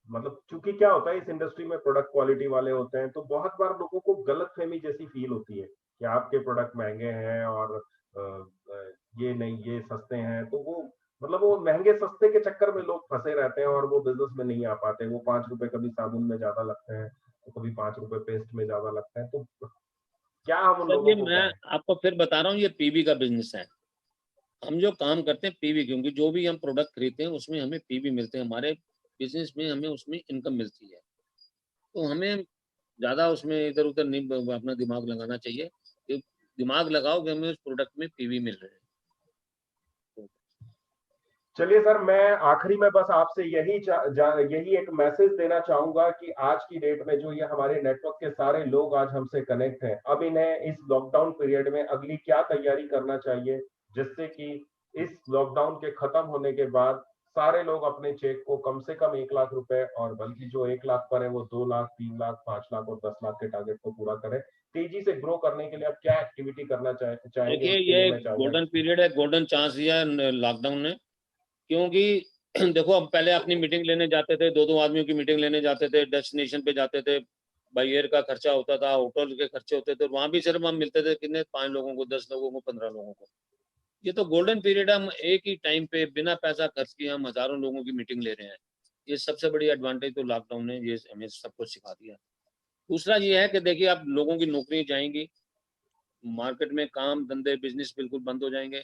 A: मतलब चूंकि क्या होता है इस इंडस्ट्री में प्रोडक्ट क्वालिटी वाले होते हैं, तो बहुत बार लोगों को गलतफहमी जैसी फील होती है कि आपके प्रोडक्ट महंगे हैं और ये नहीं, ये सस्ते हैं, तो वो मतलब वो महंगे सस्ते के चक्कर में लोग फंसे रहते हैं और वो बिजनेस में नहीं आ पाते। वो 5 रुपए कभी साबुन में ज्यादा लगते हैं, तो कभी 5 रुपए पेस्ट में ज्यादा लगते हैं, तो क्या हम उन
B: सर ये
A: लोगों को
B: मैं
A: कहें।
B: आपको फिर बता रहा हूँ, ये पीवी का बिजनेस है। हम जो काम करते हैं पीवी, क्योंकि जो भी हम प्रोडक्ट खरीदते हैं उसमें हमें पीवी मिलते हैं, हमारे बिजनेस में हमें उसमें इनकम मिलती है। तो हमें ज्यादा उसमें इधर उधर नहीं अपना दिमाग लगाना चाहिए, कि दिमाग लगाओ कि हमें उस प्रोडक्ट में पीवी मिल रहे हैं।
A: चलिए सर, मैं आखिरी में बस आपसे यही एक मैसेज देना चाहूंगा कि आज की डेट में जो ये हमारे नेटवर्क के सारे लोग आज हमसे कनेक्ट हैं, अब इन्हें इस लॉकडाउन पीरियड में अगली क्या तैयारी करना चाहिए, जिससे कि इस लॉकडाउन के खत्म होने के बाद सारे लोग अपने चेक को कम से कम 1 लाख रुपए, और बल्कि जो 1 लाख पर है वो 2 लाख, 3 लाख, 5 लाख और 10 लाख के टारगेट को पूरा करें। तेजी से ग्रो करने के लिए आप क्या एक्टिविटी करना चाहेंगे,
B: देखिए
A: उसके लिए
B: ये
A: मैं चाहूंगा।
B: गोल्डन पीरियड है, गोल्डन चांस दिया है लॉकडाउन ने। क्योंकि देखो, अब पहले अपनी मीटिंग लेने जाते थे, दो दो आदमियों की मीटिंग लेने जाते थे, डेस्टिनेशन पे जाते थे, बाई एयर का खर्चा होता था, होटल के खर्चे होते थे, वहां भी सिर्फ हम मिलते थे कितने, 5 लोगों को, 10 लोगों को, 15 लोगों को। ये तो गोल्डन पीरियड, हम एक ही टाइम पे बिना पैसा खर्च किए हम हजारों लोगों की मीटिंग ले रहे हैं। ये सबसे बड़ी एडवांटेज तो लॉकडाउन ने ये हमें सब कुछ सिखा दिया। दूसरा ये है कि देखिए, अब लोगों की नौकरी जाएंगी, मार्केट में काम धंधे बिजनेस बिल्कुल बंद हो जाएंगे,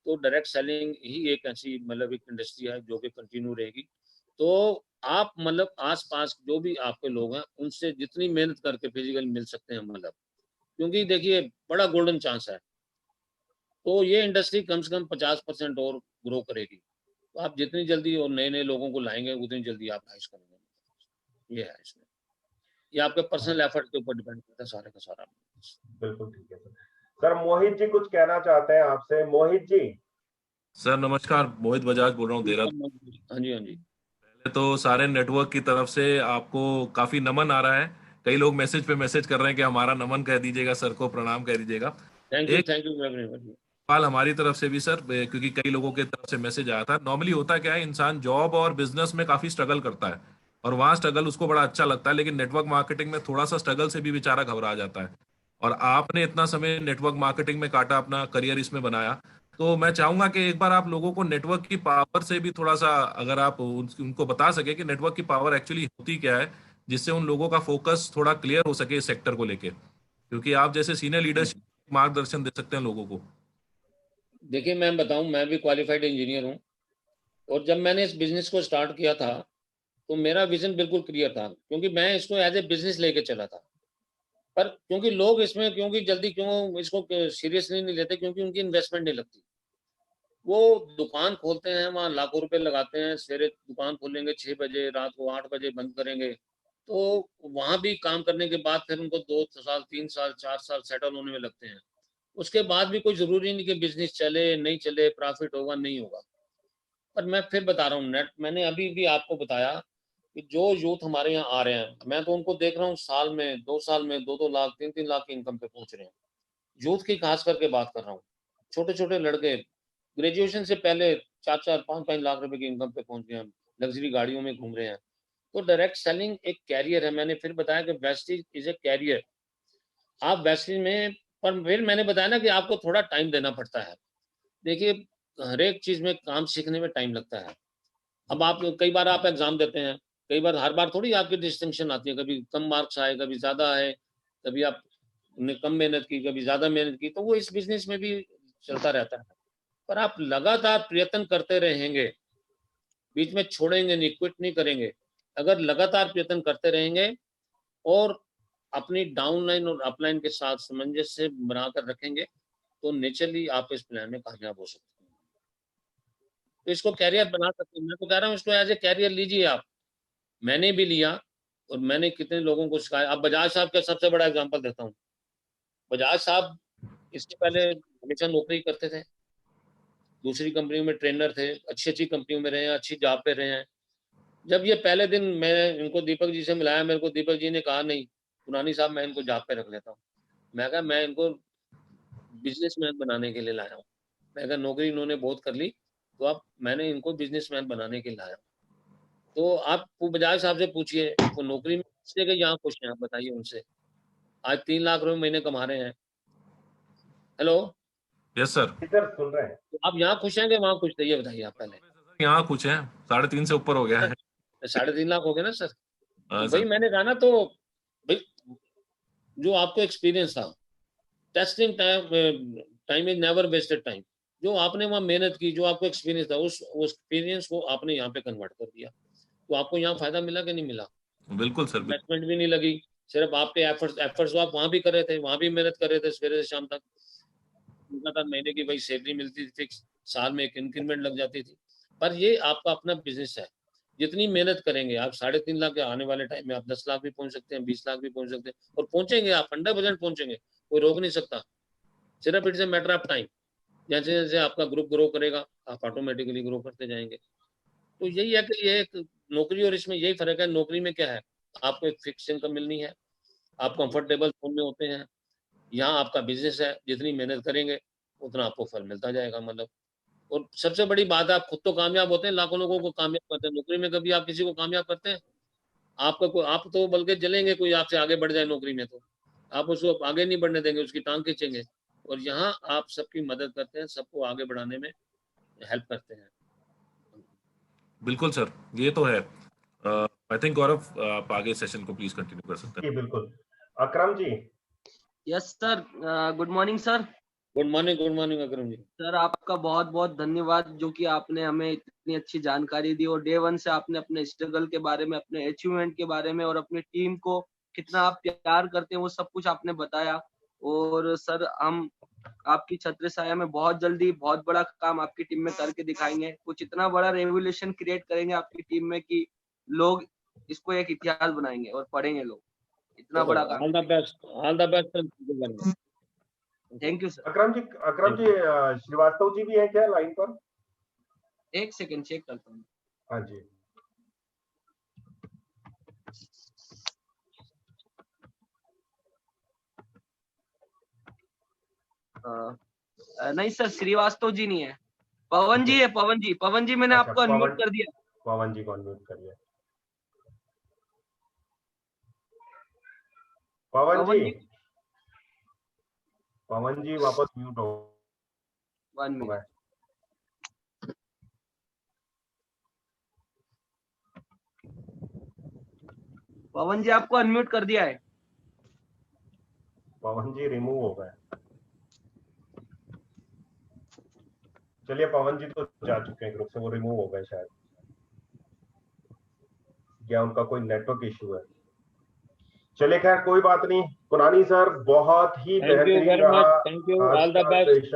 B: तो डायरेक्ट सेलिंग ही एक ऐसी मतलब एक इंडस्ट्री है जो कि कंटिन्यू रहेगी। तो आप मतलब आसपास जो भी आपके लोग हैं उनसे जितनी मेहनत करके फिजिकल मिल सकते हैं, मतलब क्योंकि देखिए बड़ा गोल्डन चांस है। तो ये इंडस्ट्री कम से कम 50% और ग्रो करेगी। तो आप जितनी जल्दी और नए नए लोगों को लाएंगे उतनी जल्दी आप राइज करेंगे। ये है इसमें, ये आपके
A: हाँ,
B: पर्सनल एफर्ट के ऊपर डिपेंड करता है सारे का सारा।
A: बिल्कुल ठीक है सर। सर मोहित जी कुछ कहना चाहते हैं आपसे, मोहित जी।
D: सर नमस्कार, मोहित बजाज बोल रहा हूँ देहरादून।
B: हाँ जी, हाँ जी।
D: पहले तो सारे नेटवर्क की तरफ से आपको काफी नमन आ रहा है। कई लोग मैसेज पे मैसेज कर रहे हैं कि हमारा नमन कह दीजिएगा, सर को प्रणाम कह दीजिएगा। एक
B: थैंक यू वेरी मच।
D: सवाल हमारी तरफ से भी सर, क्योंकि कई लोगों की तरफ से मैसेज आया था। नॉर्मली होता क्या है, इंसान जॉब और बिजनेस में काफी स्ट्रगल करता है और वहां स्ट्रगल उसको बड़ा अच्छा लगता है, लेकिन नेटवर्क मार्केटिंग में थोड़ा सा स्ट्रगल से भी बेचारा घबरा जाता है। और आपने इतना समय नेटवर्क मार्केटिंग में काटा, अपना करियर इसमें बनाया, तो मैं चाहूंगा कि एक बार आप लोगों को नेटवर्क की पावर से भी थोड़ा सा, अगर आप उनको बता सके कि नेटवर्क की पावर एक्चुअली होती क्या है, जिससे उन लोगों का फोकस थोड़ा क्लियर हो सके इस सेक्टर को लेके, क्योंकि आप जैसे सीनियर लीडरशिप मार्गदर्शन दे सकते हैं लोगों को।
B: देखिए मैं बताऊं, मैं भी क्वालिफाइड इंजीनियर हूं, और जब मैंने इस बिजनेस को स्टार्ट किया था तो मेरा विजन बिल्कुल क्लियर था, क्योंकि मैं इसको एज ए बिजनेस लेके चला था। पर क्योंकि लोग इसमें क्योंकि जल्दी क्यों इसको सीरियसली नहीं लेते, क्योंकि उनकी इन्वेस्टमेंट नहीं लगती। वो दुकान खोलते हैं, वहाँ लाखों रुपए लगाते हैं, सवेरे दुकान खोलेंगे 6 बजे, रात को 8 बजे बंद करेंगे। तो वहां भी काम करने के बाद फिर उनको 2 साल, 3 साल, 4 साल सेटल होने में लगते हैं। उसके बाद भी कोई जरूरी नहीं कि बिजनेस चले नहीं चले, प्रॉफिट होगा नहीं होगा। पर मैं फिर बता रहा हूँ, नेट मैंने अभी भी आपको बताया कि जो यूथ हमारे यहाँ आ रहे हैं, मैं तो उनको देख रहा हूँ साल में, 2 साल में 2-2 लाख, 3-3 लाख की इनकम पे पहुंच रहे हैं। यूथ की खास करके बात कर रहा हूँ। छोटे छोटे लड़के ग्रेजुएशन से पहले 4-4, 5-5 लाख रुपए की इनकम पे पहुंच गए हैं, लग्जरी गाड़ियों में घूम रहे हैं। तो डायरेक्ट सेलिंग एक कैरियर है। मैंने फिर बताया कि वेस्टेज इज ए कैरियर। आप वेस्टेज में, पर फिर मैंने बताया ना कि आपको थोड़ा टाइम देना पड़ता है। देखिए, हर एक चीज में काम सीखने में टाइम लगता है। अब आप कई बार आप एग्जाम देते हैं, कई बार, हर बार थोड़ी आपकी डिस्टिंक्शन आती है, कभी कम मार्क्स आए, कभी ज्यादा आए, कभी आपने कम मेहनत की, कभी ज्यादा मेहनत की, तो वो इस बिजनेस में भी चलता रहता है। पर आप लगातार प्रयत्न करते रहेंगे, बीच में छोड़ेंगे नहीं, क्विट नहीं करेंगे। अगर लगातार प्रयत्न करते रहेंगे और अपनी डाउनलाइन और अपलाइन के साथ सामंजस्य बनाकर रखेंगे, तो नेचुरली आप इस प्लान में कामयाब हो सकते हैं। तो इसको कैरियर बना सकते हैं। मैं तो कह रहा हूँ इसको एज ए कैरियर लीजिए आप। मैंने भी लिया, और मैंने कितने लोगों को सिखाया। अब बजाज साहब का सबसे बड़ा एग्जांपल देता हूँ। बजाज साहब इसके पहले हमेशा नौकरी करते थे, दूसरी कंपनियों में ट्रेनर थे, अच्छी अच्छी कंपनियों में रहे हैं, अच्छी जॉब पे रहे हैं। जब ये पहले दिन मैं इनको दीपक जी से मिलाया, मेरे को दीपक जी ने कहा, नहीं पुरानी साहब, मैं इनको जॉब पे रख लेता हूँ। मैं कहा मैं इनको बिजनेसमैन बनाने के लिए लाया हूँ। मैं कहा नौकरी इन्होंने बहुत कर ली, तो अब मैंने इनको बिजनेसमैन बनाने के लिए लाया। तो आप वो बजाज साहब से पूछिए, वो नौकरी में इसलिए कि यहाँ खुश हैं, आप बताइए उनसे। आज 3 लाख रुपए महीने कमा रहे हैं। हेलो।
D: Yes sir.
A: सर सुन रहे हैं?
B: तो आप यहाँ खुश हैं कि वहाँ खुश थे, ये बताइए आप पहले।
D: यहाँ कुछ है 3.5 से ऊपर हो गया है।
B: 3.5 लाख हो गए ना सर।
D: हाँ
B: भाई
D: सर।
B: मैंने कहा ना, तो भाई जो आपको एक्सपीरियंस था, testing time is never wasted time. जो आपने वहाँ मेहनत की, जो आपको एक्सपीरियंस था, उस एक्सपीरियंस को आपने यहाँ पे कन्वर्ट कर दिया, तो आपको यहाँ फायदा मिला कि नहीं मिला?
D: बिल्कुल सर।
B: इन्वेस्टमेंट भी नहीं लगी, सिर्फ आपके एफर्ट्स आप वहाँ भी कर रहे थे, वहाँ भी मेहनत कर रहे थे सवेरे से शाम तक। लगातार महीने की भाई सैलरी मिलती थी फिक्स, साल में एक इंक्रीमेंट लग जाती थी। पर ये आपका अपना बिजनेस है, जितनी मेहनत करेंगे आप 3.5 लाख के आने वाले टाइम में आप 10 लाख भी पहुंच सकते हैं, 20 लाख भी पहुंच सकते हैं, और पहुंचेंगे आप 100% पहुंचेंगे, कोई रोक नहीं सकता। सिर्फ it's a matter of time. जैसे जैसे आपका ग्रुप ग्रो करेगा, आप ऑटोमेटिकली ग्रो करते जाएंगे। तो यही है कि ये एक नौकरी और इसमें यही फर्क है। नौकरी में क्या है, आपको एक फिक्स इनकम मिलनी है, आप कंफर्टेबल जोन में होते हैं। यहाँ आपका बिजनेस है, जितनी मेहनत करेंगे उतना आपको फल मिलता जाएगा, मतलब। और सबसे बड़ी बात है, आप खुद तो कामयाब होते हैं, लाखों लोगों को कामयाब करते हैं। नौकरी में कभी आप किसी को कामयाब करते हैं? आपका कोई, आप तो बल्कि जलेंगे, कोई आपसे आगे बढ़ जाए नौकरी में, तो आप उसको आगे नहीं बढ़ने देंगे, उसकी टांग खींचेंगे। और यहाँ आप सबकी मदद करते हैं, सबको आगे बढ़ाने में हेल्प करते हैं।
D: बिल्कुल सर, ये तो है। आई थिंक गौरव आप आगे सेशन को प्लीज कंटिन्यू कर सकते हैं।
A: जी बिल्कुल। Akram ji.
C: Yes sir, good morning sir.
B: Good morning Akram ji.
C: Sir आपका बहुत बहुत धन्यवाद, जो कि आपने हमें इतनी अच्छी जानकारी दी, और डे वन से आपने अपने स्ट्रगल के बारे में, अपने अचीवमेंट के बारे में, और अपनी टीम को कितना आप प्यार करते हैं वो सब कुछ आपने बताया। और सर हम आपकी छत्र छाया में बहुत जल्दी बहुत बड़ा काम आपकी टीम में करके दिखाएंगे, कुछ इतना बड़ा रेवोल्यूशन क्रिएट करेंगे आपकी टीम में कि लोग इसको एक इतिहास बनाएंगे और पढ़ेंगे लोग। इतना बड़ा काम।
B: All the best.
C: Thank you sir.
A: Akram ji Shrivastava ji भी हैं क्या लाइन पर?
C: एक सेकंड चेक करता हूँ।
A: हाँ जी।
C: नहीं सर, श्रीवास्तव जी नहीं है, पवन जी है। पवन जी मैंने
A: अच्छा,
C: आपको अनम्यूट कर दिया।
A: पवन जी को अनम्यूट करिए। पवन जी वापस म्यूट हो
C: 1 मिनट। पवन जी आपको अनम्यूट कर दिया है।
A: पवन जी रिमूव हो गए। चलिए, पवन जी तो जा चुके हैं ग्रुप से, वो रिमूव हो गए शायद, या उनका कोई नेटवर्क इशू है। चलिए खैर कोई बात नहीं। कुनानी सर बहुत ही बेहतरीन रहा।
B: Thank you, all the best.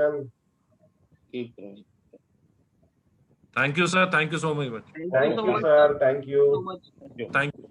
D: Thank you sir, thank you so much.
A: Thank you sir, thank you.
D: Thank you.